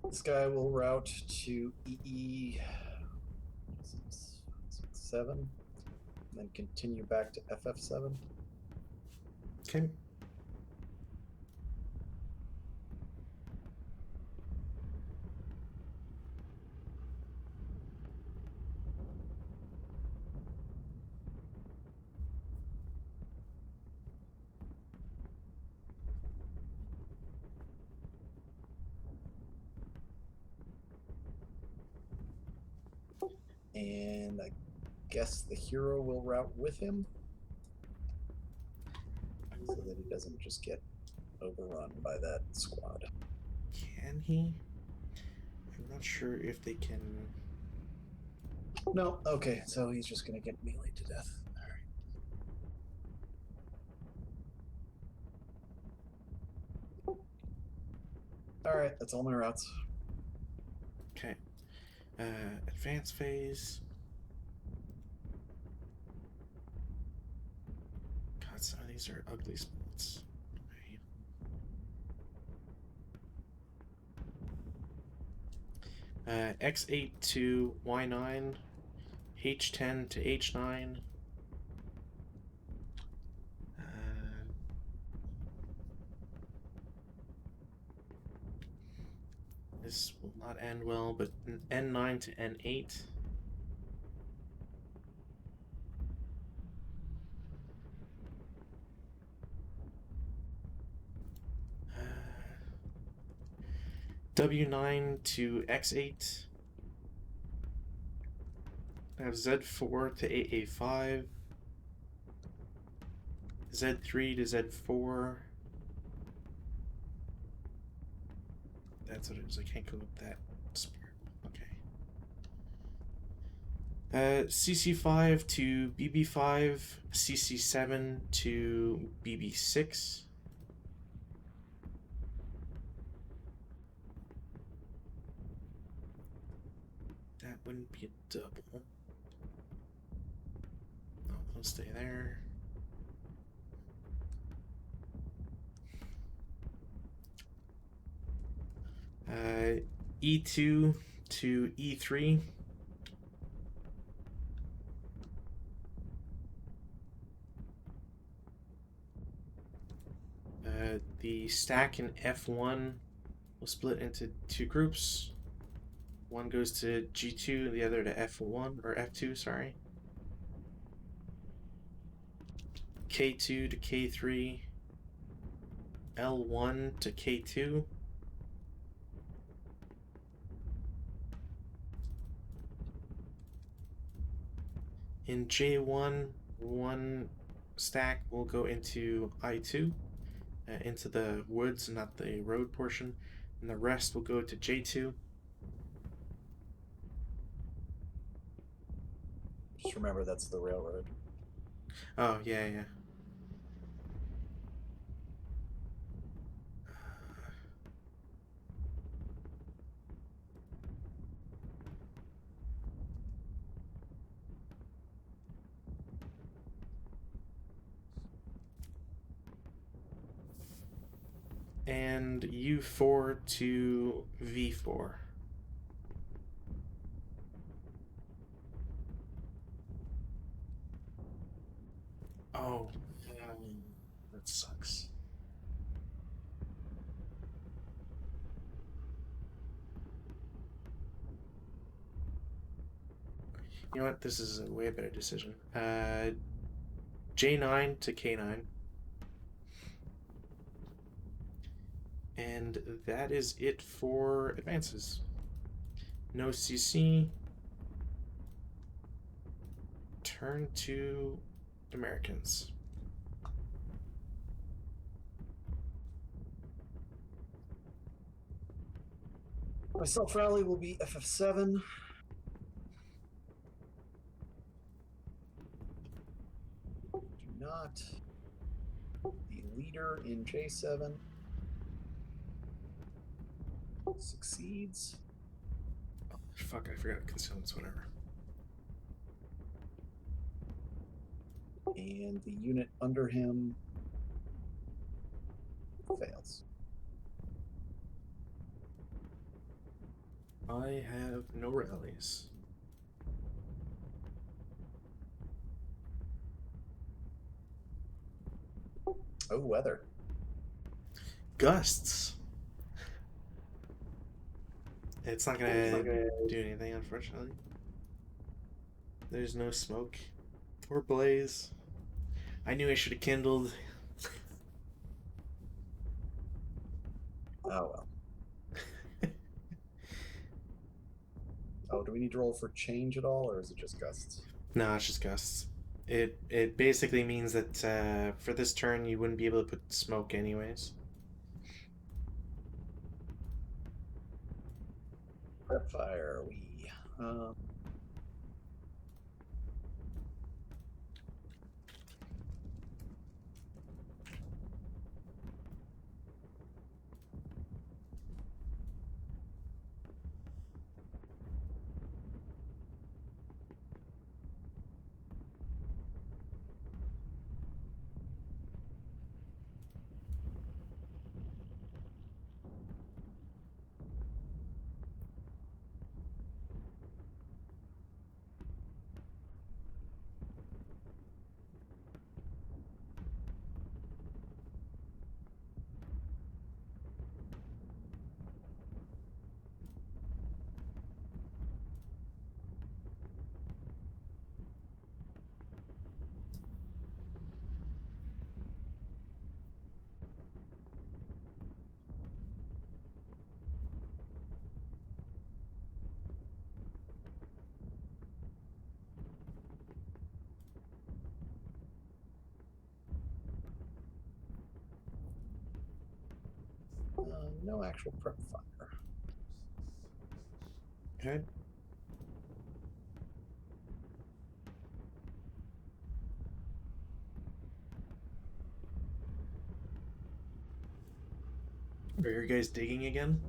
B: This guy will route to EE7, and then continue back to FF7.
A: Okay.
B: And I guess the hero will route with him so that he doesn't just get overrun by that squad.
A: Can he? I'm not sure if they can.
B: No, okay, so he's just gonna get meleeed to death. Alright, that's all my routes.
A: Okay. Advance phase. God, some of these are ugly spots. X8 to Y9, H10 to H9. This will not end well, but N9 to N8. W9 to X8. I have Z4 to AA5. Z3 to Z4. That's what it is. I can't go with that spirit. Okay. CC5 to BB5. CC7 to BB6. that wouldn't be a double. No, they'll stay there. E2 to E3. The stack in F1 will split into two groups. One goes to G2, the other to F1 or F2, sorry. K2 to K3, L1 to K2. In J1, one stack will go into I2, into the woods, not the road portion, and the rest will go to J2.
B: Just remember that's the railroad.
A: Oh, yeah, yeah. And U4 to V4. Oh, that sucks. You know what? This is a way better decision. J9 to K9. And that is it for advances. No CC. Turn to Americans.
B: My self rally will be FF7. Do not. The leader in J7 succeeds.
A: Oh, fuck, I forgot concealments, whatever.
B: And the unit under him fails.
A: I have no rallies.
B: Oh, weather.
A: Gusts. It's not gonna do anything, unfortunately. There's no smoke or blaze. I knew I should have kindled.
B: Oh, well. Oh, do we need to roll for change at all, or is it just gusts?
A: No, it's just gusts. It basically means that for this turn you wouldn't be able to put smoke anyways.
B: Prep fire. We. No actual prep fire.
A: Okay. Are you guys digging again?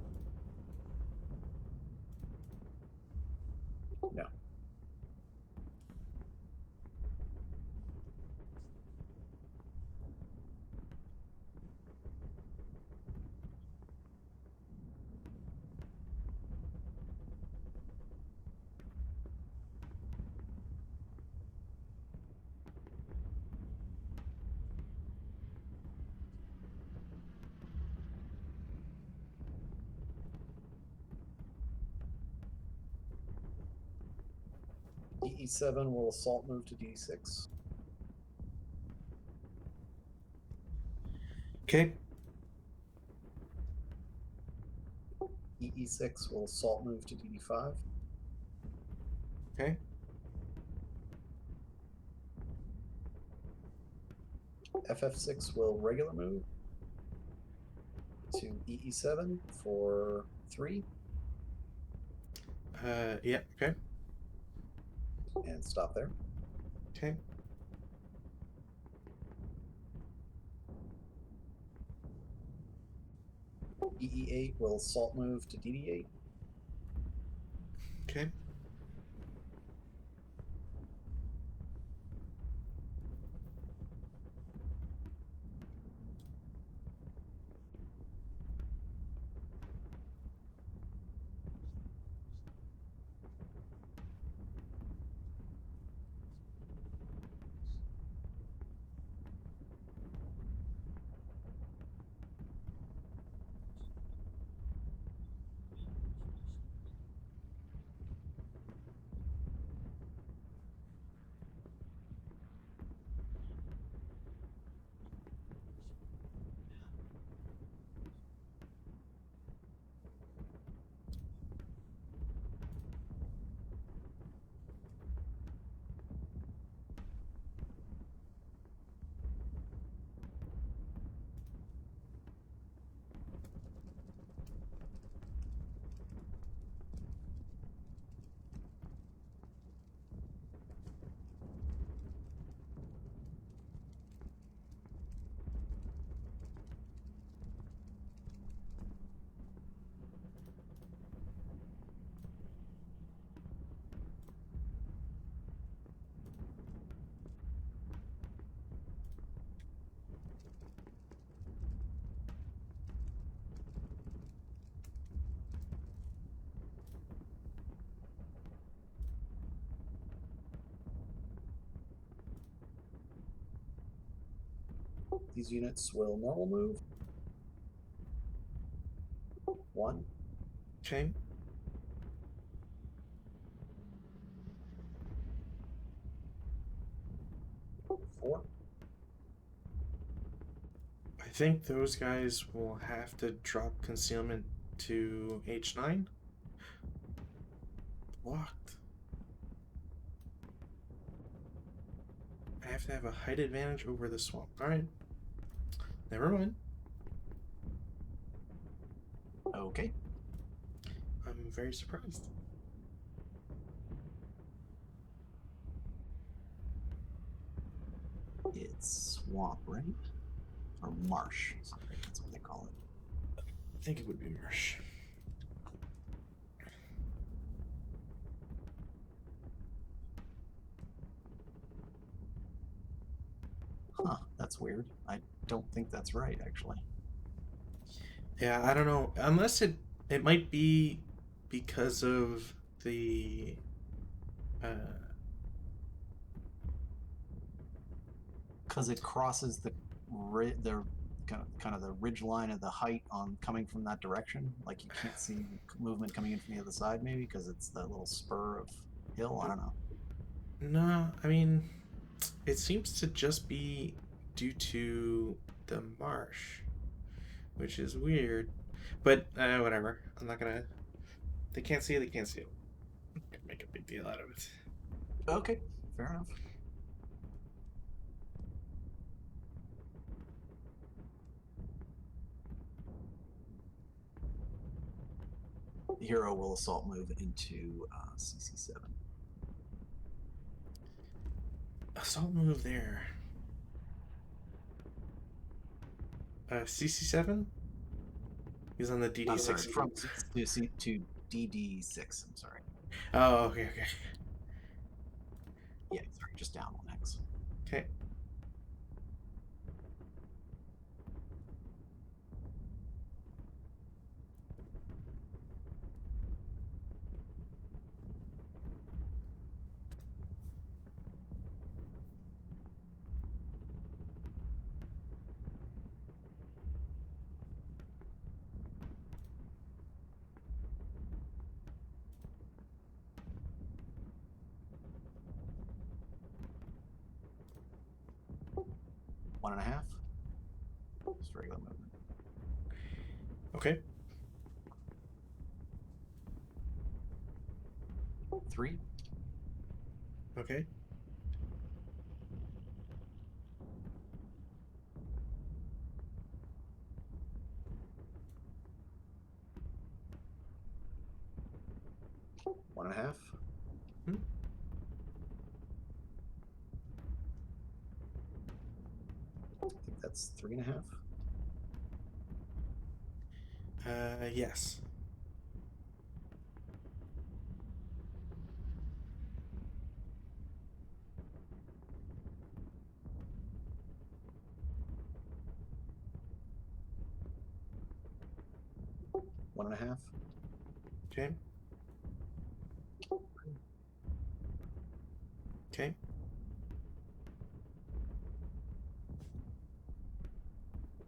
B: EE7 will assault move to D6.
A: Okay.
B: EE6 will assault move to DD5.
A: Okay.
B: FF6 will regular move to EE7 for 3
A: Yeah. Okay.
B: and stop there.
A: Okay.
B: EE8 will assault move to DD8.
A: Okay.
B: These units will normal move. 1,
A: Okay.
B: 4,
A: I think those guys will have to drop concealment to H9. Blocked. I have to have a height advantage over the swamp. Alright. Never mind.
B: Okay.
A: I'm very surprised.
B: It's swamp, right? Or marsh. Sorry, that's what they call it.
A: I think it would be marsh.
B: Huh, that's weird. I don't think that's right, actually.
A: Yeah, I don't know. Unless it might be because of the
B: Because it crosses the kind of the ridge line of the height on coming from that direction. Like you can't see movement coming in from the other side, maybe because it's that little spur of hill. I don't know.
A: no, I mean it seems to just be due to the marsh, which is weird. But whatever. I'm not gonna. They can't see it. They can't see it. I'm gonna make a big deal out of it.
B: Okay, fair enough. The hero will assault move into CC7.
A: Assault move there. CC7. He's on the DD6.
B: Sorry, from to DD6. I'm sorry.
A: Oh, okay, okay.
B: Yeah, sorry, just down 1x.
A: Okay.
B: 1.5. Just regular movement.
A: Okay.
B: 3.
A: Okay.
B: One and a half.
A: Hmm.
B: I think that's 3.5.
A: Yes.
B: One and a half.
A: Okay. Okay.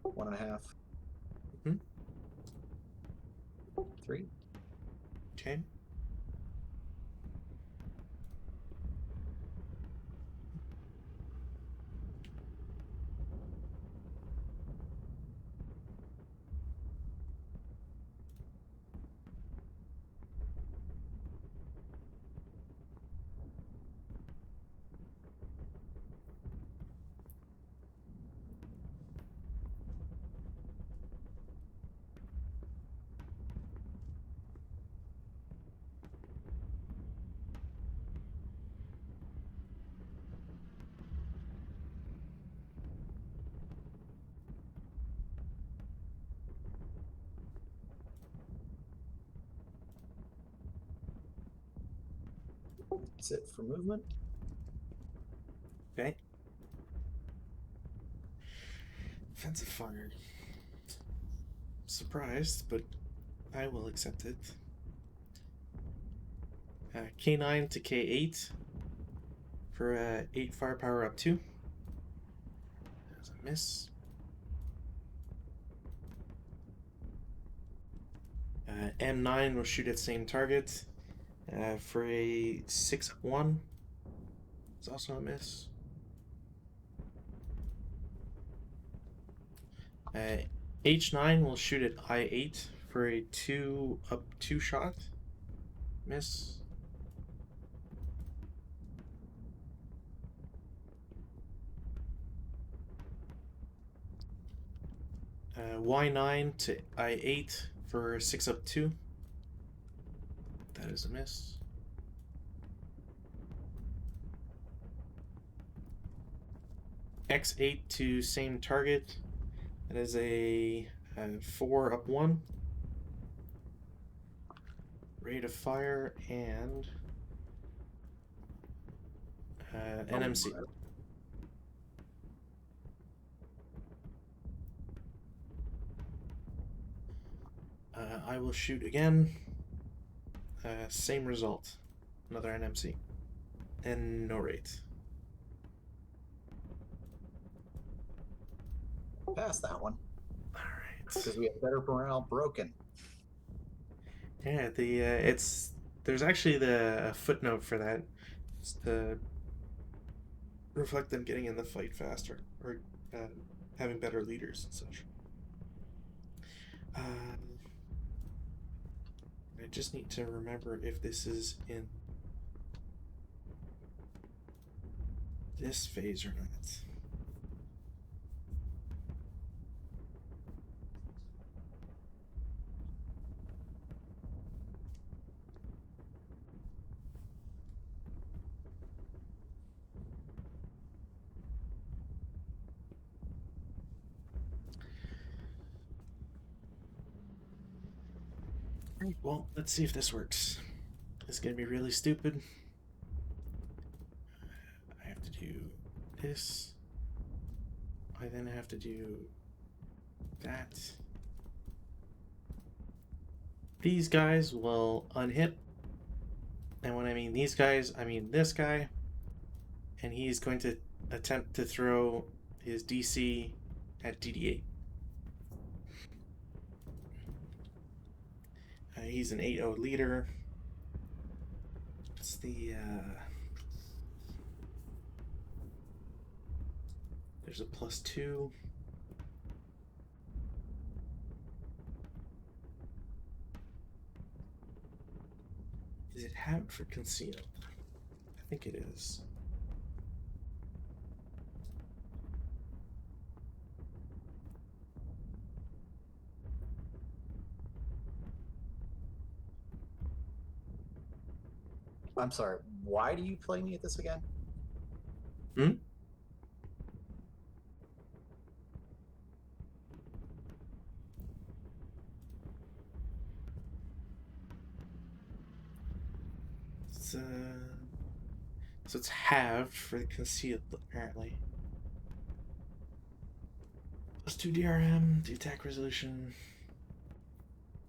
B: One and a half.
A: Hmm.
B: 3.
A: Okay.
B: That's it for movement.
A: Okay. Offensive fire. Surprised, but I will accept it. K9 to K8 for 8 firepower up 2. There's a miss. M9 will shoot at same target for a 6 up 1. It's also a miss. H9 will shoot at I8 for a 2 up 2 shot. Miss. Y9 to I8 for 6 up 2. That is a miss. X8 to same target. That is a 4 up 1. Rate of fire and NMC. I will shoot again. Same result. Another NMC. And no rate.
B: Pass that one.
A: Alright.
B: Because we have better morale broken.
A: Yeah, it's there's actually the footnote for that. It's to reflect them getting in the fight faster or having better leaders and such. I just need to remember if this is in this phase or not. Alright, well, let's see if this works. This is gonna be really stupid. I have to do this. I then have to do that. These guys will unhit. And when I mean these guys, I mean this guy. And he's going to attempt to throw his DC at DD8. He's an 8-0 leader. It's the There's a +2. Is it halved for concealed? I think it is.
B: I'm sorry. Why do you play me at this again?
A: Hmm? So it's halved for the concealed, apparently. +2 DRM, the attack resolution,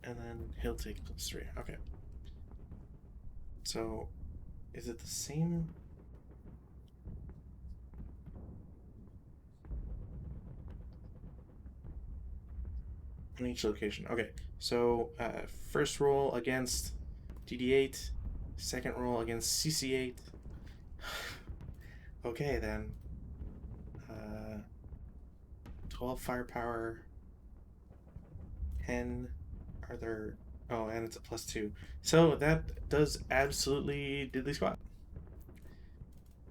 A: and then he'll take +3. Okay. So, is it the same? On each location. Okay. So, first roll against DD8, second roll against CC8. Okay, then. 12 firepower. 10. Are there. Oh, and it's a +2. So that does absolutely diddly squat.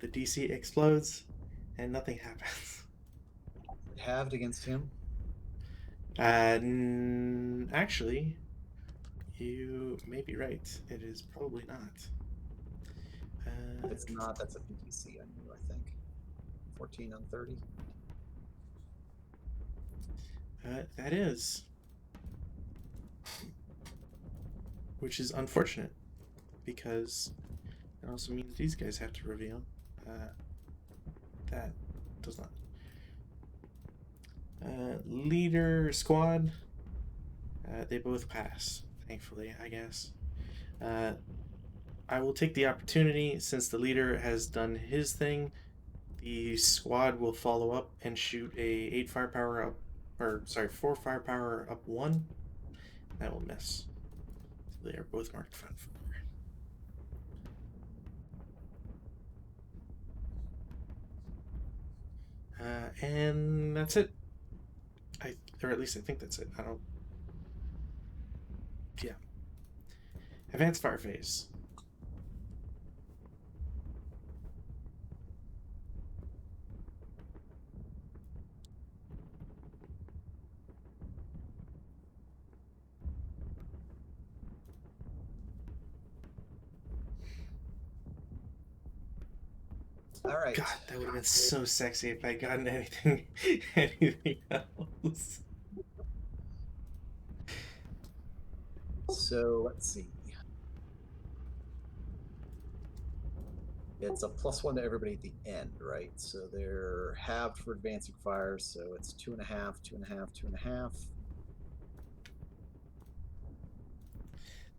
A: The DC explodes, and nothing happens.
B: It halved against him.
A: Actually, you may be right. It is probably not.
B: If it's not, that's a PTC on you, I think. 14 on 30.
A: That is. Which is unfortunate, because it also means these guys have to reveal. That does not. Leader squad. They both pass, thankfully, I guess. I will take the opportunity, since the leader has done his thing. The squad will follow up and shoot a 8 firepower up, or sorry, 4 firepower up 1. That will miss. So they are both marked front 4. And that's it. Or at least I think that's it. I don't. Yeah. Advanced fire phase.
B: All right.
A: God, that would have been so sexy if I would gotten anything else.
B: So let's see. It's a +1 to everybody at the end, right? So they're halved for advancing fire, so it's 2.5, 2.5,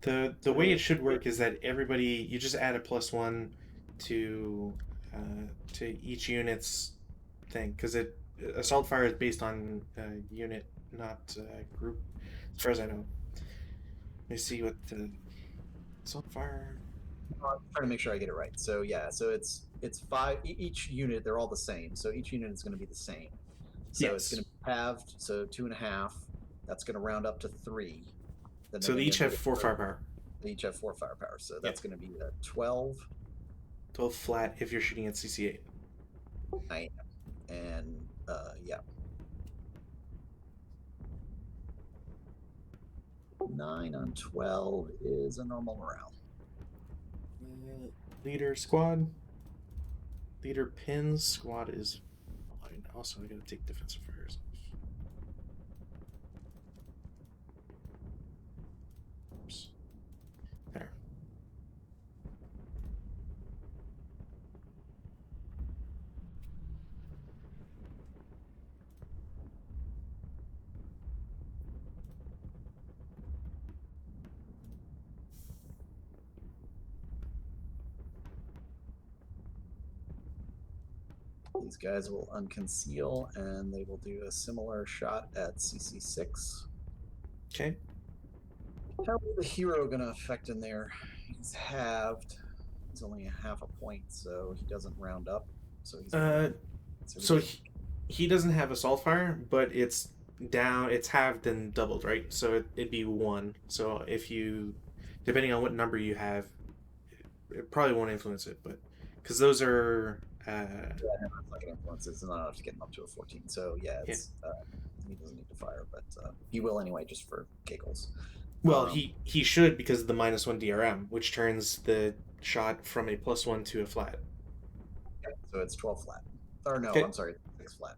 B: 2.5.
A: The way it should work is that everybody, you just add a +1 to each unit's thing, because assault fire is based on unit, not group, as far as I know. Let me see what the assault fire.
B: I'm trying to make sure I get it right. So yeah, so it's 5 each unit. They're all the same. So each unit is going to be the same. So it's
A: Yes.
B: going to be halved. So 2.5. That's going to round up to 3. Then
A: So they each have 4 firepower.
B: They each have 4 firepower. So
A: Yeah.
B: that's going to be a 12.
A: 12 flat if you're shooting at CC8.
B: I am. And yeah. 9 on 12 is a normal morale.
A: Leader squad. Leader pins. Squad is fine. Also, I gotta take defensive fires. Oops. There.
B: These guys will unconceal and they will do a similar shot at CC6.
A: Okay.
B: How's the hero going to affect in there? He's halved. He's only a half a point, so he doesn't round up. So he's
A: So he doesn't have assault fire, but it's down. It's halved and doubled, right? So it'd be one. So if you, depending on what number you have, it probably won't influence it, but because those are
B: Yeah, no, it's not going to influence. It's not enough to get him up to a 14. So yeah,
A: yeah.
B: it's he doesn't need to fire, but he will anyway, just for giggles.
A: Well,
B: Um,
A: he should because of the -1 DRM, which turns the shot from a +1 to a flat.
B: yeah, so it's 12 flat. Or no,
A: Okay.
B: I'm sorry, 6 flat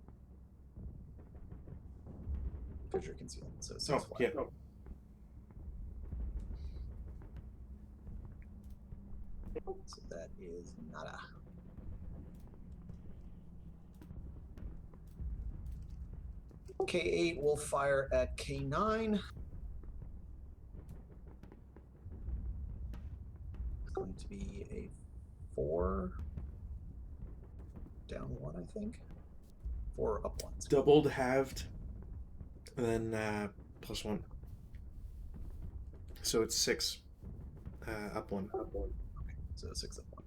B: because you're concealed. So 6
A: Oh
B: flat.
A: yeah.
B: So that is nada. K8 will fire at K9. It's going to be a 4 down 1, I think. 4 up 1.
A: Doubled, halved, and then +1. So it's 6 up 1.
B: Okay, so 6 up 1.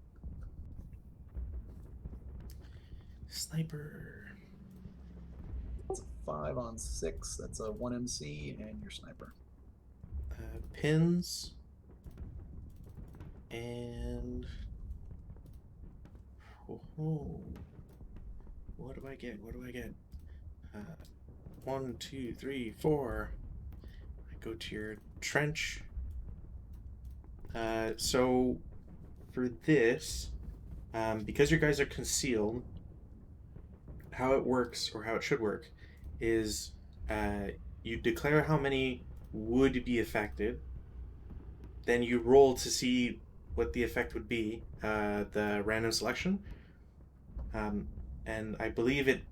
A: Sniper.
B: It's a 5 on 6. That's a 1 MC and your sniper.
A: Pins. And oh, what do I get? What do I get? 1, 2, 3, 4. I go to your trench. So for this, because your guys are concealed, how it works or how it should work is you declare how many would be affected, then you roll to see what the effect would be, the random selection, and I believe it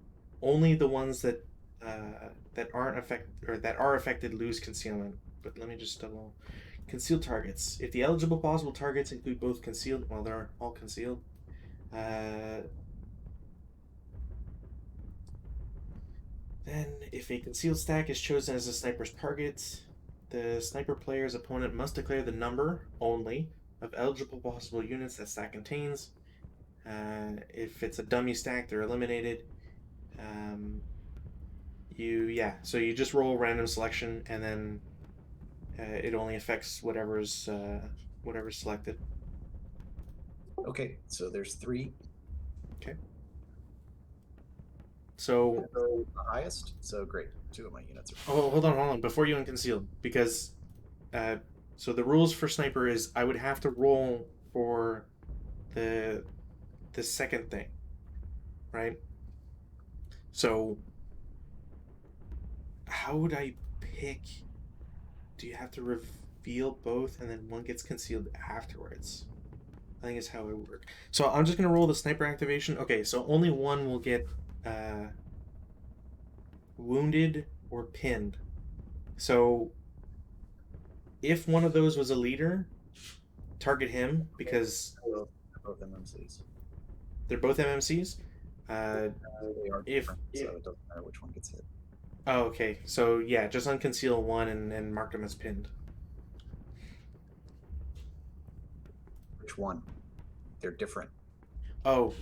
A: only the ones that aren't that are affected lose concealment. But let me just double concealed targets. If the eligible possible targets include both concealed, well, they're all concealed. Uh, then, if a concealed stack is chosen as a sniper's target, the sniper player's opponent must declare the number only of eligible possible units that stack contains. If it's a dummy stack, they're eliminated. So you just roll random selection, and then it only affects whatever's selected.
B: Okay, so there's 3.
A: Okay. So
B: The highest. So great. 2 of my units are.
A: oh, hold on, before you unconcealed, because uh, so the rules for sniper is I would have to roll for the the second thing, right? So how would I pick? Do you have to reveal both and then one gets concealed afterwards? I think it's how it would work. So I'm just gonna roll the sniper activation. Okay, so only one will get wounded or pinned. So if one of those was a leader, target him because
B: Both MMCs.
A: they're both MMCs.
B: They are
A: If
B: different, so it doesn't matter which one gets hit.
A: Oh, okay, so yeah, just unconceal one and mark them as pinned.
B: Which one? They're different.
A: Oh,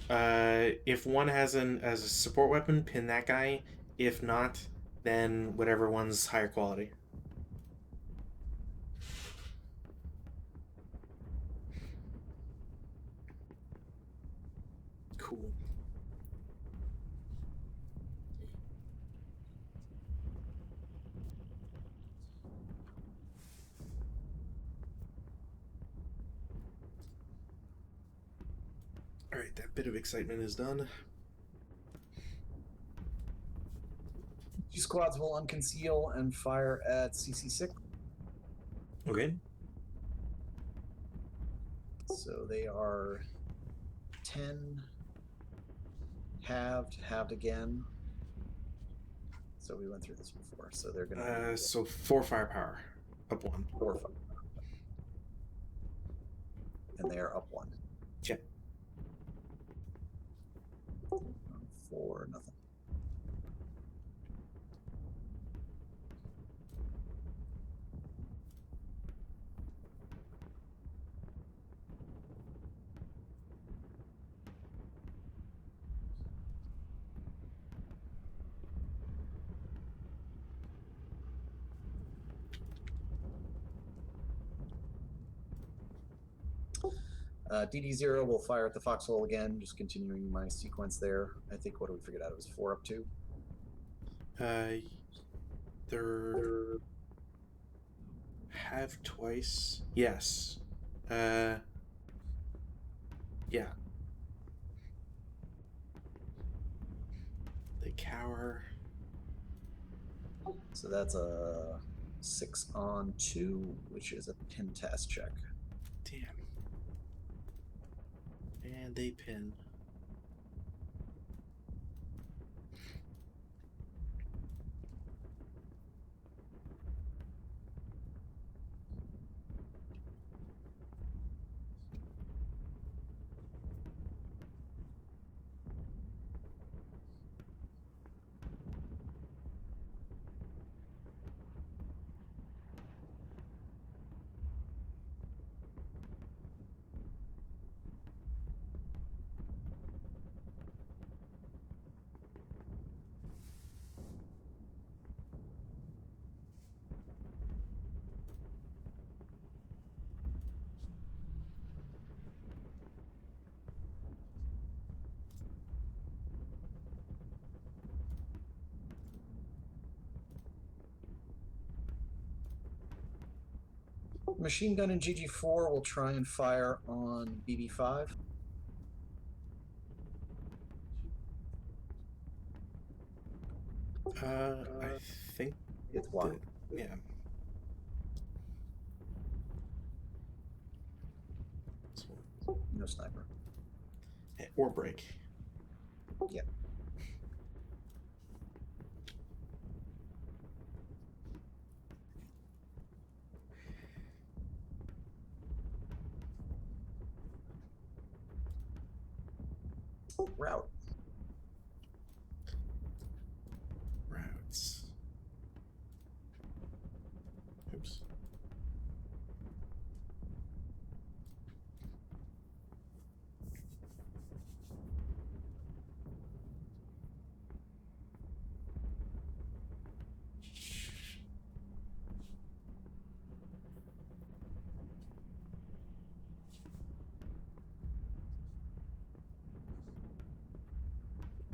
A: if one has as a support weapon, pin that guy. If not, then whatever one's higher quality. Cool. All right, that bit of excitement is done.
B: 2 squads will unconceal and fire at CC6.
A: Okay.
B: So they are 10 halved again. So we went through this before. So they're going to
A: So 4 firepower, up 1.
B: 4 5. And they are up 1.
A: Okay.
B: 4 nothing. DD0 will fire at the foxhole again, just continuing my sequence there. I think, what do we figured out? It was 4 up 2.
A: They're have twice. Yes. Yeah. They cower.
B: So that's a 6 on 2, which is a pin task check.
A: Damn. And they pin.
B: Machine gun in GG4 will try and fire on BB5.
A: I think
B: It's blocked.
A: yeah.
B: No sniper.
A: Or break.
B: Yeah. Route.
A: Routes. Oops.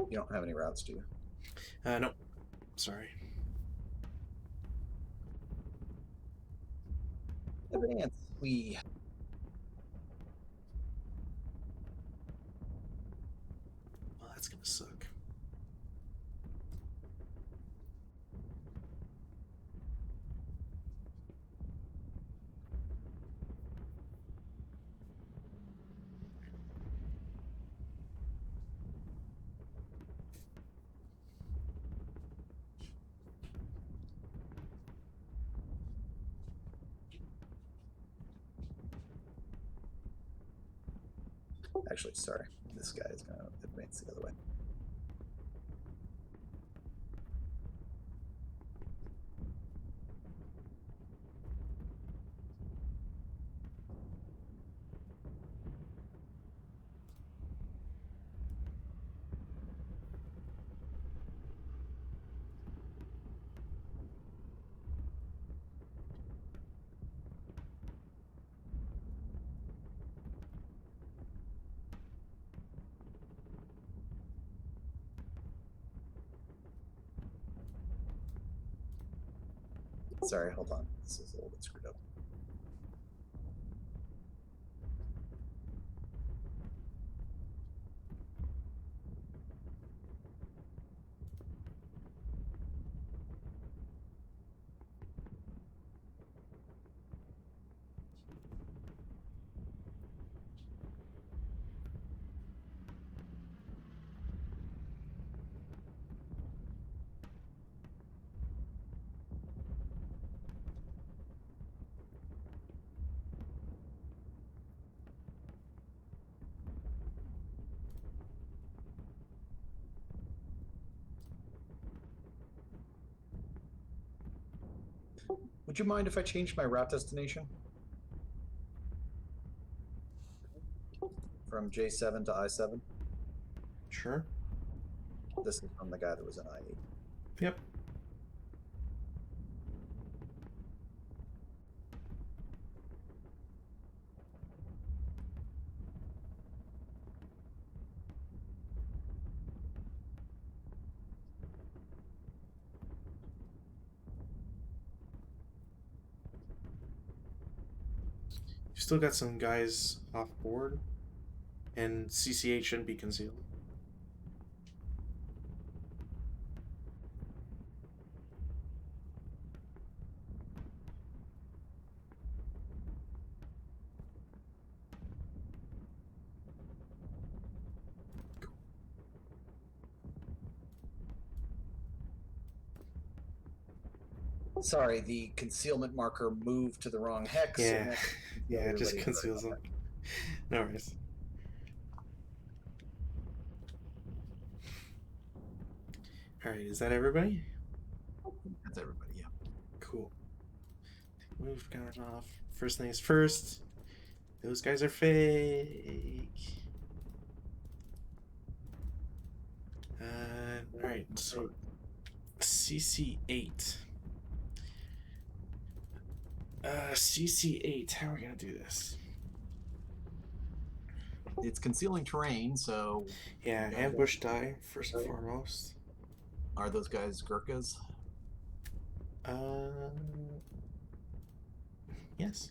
B: You don't have any routes, do you?
A: No. Sorry.
B: Advance. We.
A: Well, that's gonna suck.
B: Actually, sorry. This guy is going to advance the other way. Sorry, hold on. This is a little bit screwed up. Would you mind if I changed my route destination from J7 to I7?
A: Sure.
B: This is from the guy that was in I8.
A: Yep. You've still got some guys off board, and CC8 shouldn't be concealed.
B: Sorry, the concealment marker moved to the wrong hex.
A: Yeah,
B: And that
A: yeah, it just
B: everybody.
A: conceals them. No worries. All right, is that everybody?
B: That's everybody. Yeah.
A: Cool. Move counters off. First things first. Those guys are fake. All right, so CC8. CC8. How are we gonna do this?
B: It's concealing terrain, so
A: Yeah, ambush die first and foremost.
B: are those guys Gurkhas?
A: Yes.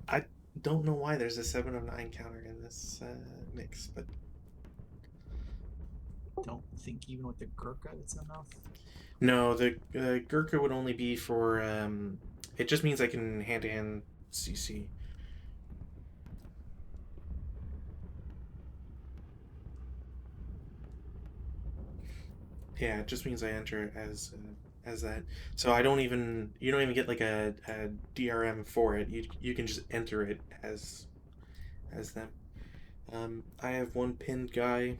A: I don't know why there's a 7 of 9 counter in this mix, but
B: Don't think even with the Gurkha it's enough.
A: no, the Gurkha would only be for. It just means I can hand to hand CC. Yeah, it just means I enter it as that. So I don't even you don't even get like a DRM for it. You can just enter it as them. I have one pinned guy,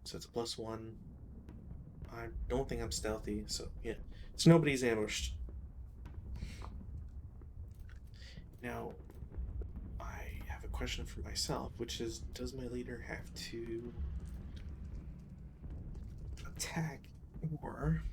A: so it's a +1. I don't think I'm stealthy, so yeah, so nobody's ambushed. Now, I have a question for myself, which is, does my leader have to attack or?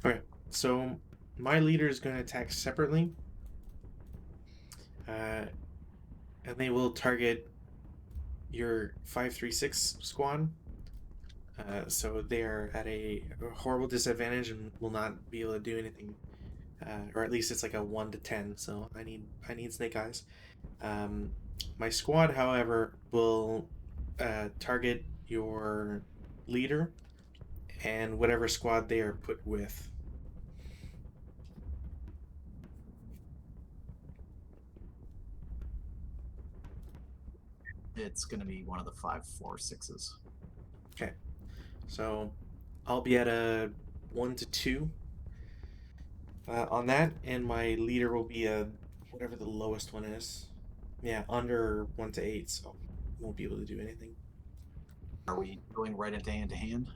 A: Okay, so my leader is going to attack separately, and they will target your 536 squad. So they are at a horrible disadvantage and will not be able to do anything, or at least it's like a 1 to 10. So I need snake eyes. My squad, however, will target your leader and whatever squad they are put with.
B: It's going to be one of the 5-4-6s.
A: Okay, so I'll be at a 1 to 2 on that, and my leader will be a whatever the lowest one is. Yeah, under 1 to 8, so won't be able to do anything.
B: Are we going right into hand to hand?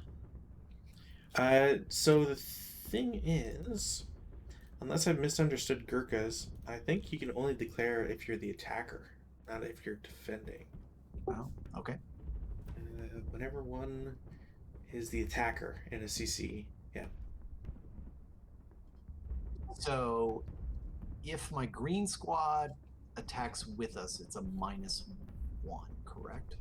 A: So the thing is, unless I've misunderstood Gurkhas, I think you can only declare if you're the attacker, not if you're defending.
B: Oh, okay.
A: Whenever one is the attacker in a CC, yeah.
B: So if my green squad attacks with us, it's a -1, correct?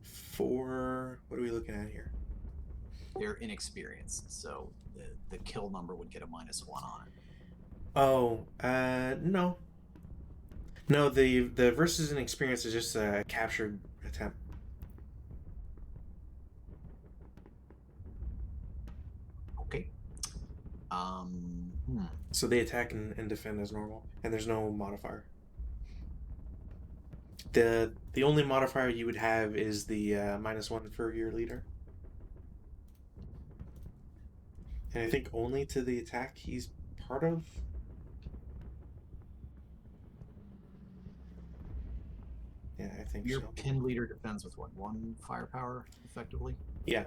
A: For what are we looking at here?
B: They're inexperienced, so the kill number would get a -1 on it.
A: Oh, no. No, the versus an experience is just a captured attempt.
B: Okay.
A: So they attack and defend as normal, and there's no modifier. The only modifier you would have is the -1 for your leader. And I think only to the attack he's part of. Yeah, I think
B: Your
A: so.
B: pinned leader defends with what, 1 firepower, effectively?
A: Yeah.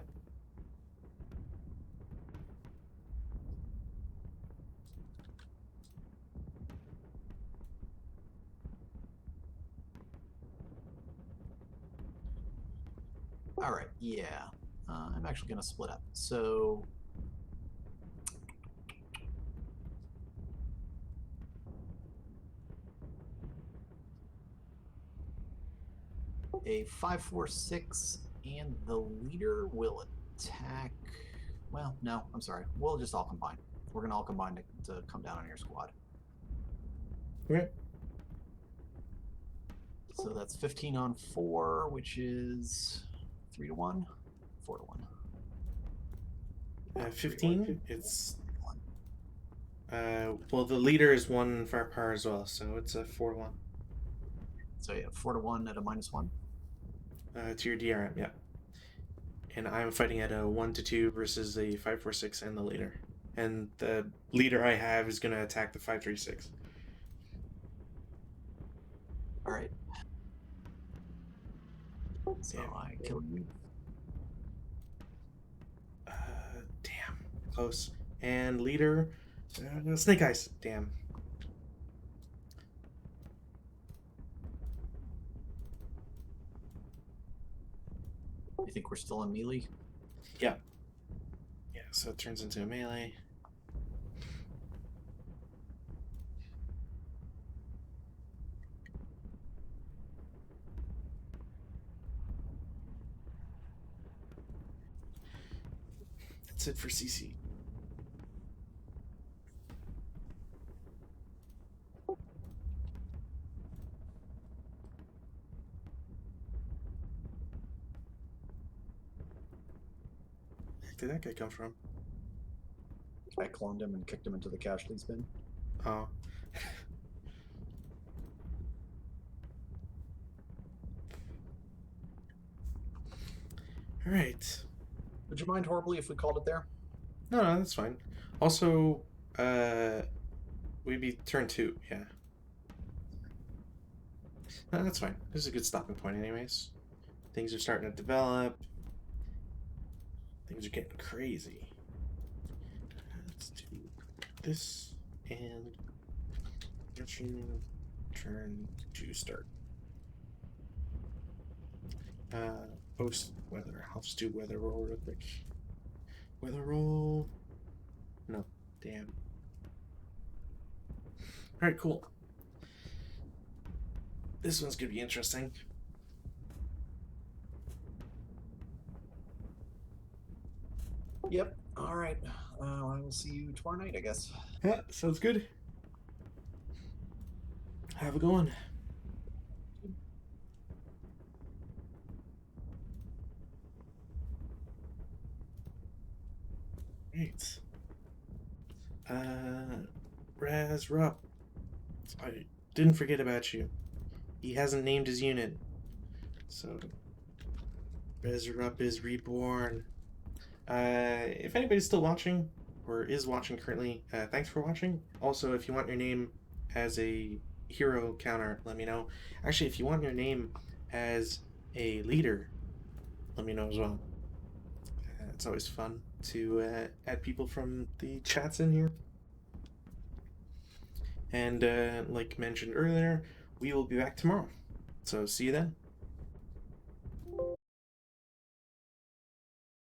B: All right, yeah. I'm actually going to split up. So a 5-4-6, and the leader will attack. Well, no, I'm sorry. We'll just all combine. We're going to all combine to come down on your squad.
A: Okay.
B: So that's 15 on 4, which is 3 to 1, 4 to 1.
A: 15. It's well, the leader is 1 firepower as well, so it's a 4-1.
B: So yeah, 4 to 1 at a -1.
A: To your DRM, yeah. And I'm fighting at a 1-2 versus a 5-4-6 and the leader. And the leader I have is going to attack the 5-3-6.
B: All right. So
A: Damn.
B: I kill you.
A: Damn. Close. And leader, Snake Eyes. Damn.
B: You think we're still in melee?
A: Yeah. Yeah, so it turns into a melee. That's it for CC. Where did that guy come from?
B: I cloned him and kicked him into the casualties bin.
A: Oh. All right.
B: Would you mind horribly if we called it there?
A: No, that's fine. Also, we'd be turn 2, yeah. No, that's fine. This is a good stopping point, anyways. Things are starting to develop. Things are getting crazy. Let's do this and turn to start. Post weather. I'll just do weather roll real quick. Weather roll. No, damn. All right, cool. This one's gonna be interesting.
B: Yep. All right. I will see you tomorrow night, I guess.
A: Yeah, sounds good. Have a good one. Right. Raz Rupp. I didn't forget about you. He hasn't named his unit. So, Raz Rupp is reborn. If anybody's still watching, or is watching currently, thanks for watching. Also, if you want your name as a hero counter, let me know. Actually, if you want your name as a leader, let me know as well. It's always fun to add people from the chats in here. And like mentioned earlier, we will be back tomorrow. So see you then.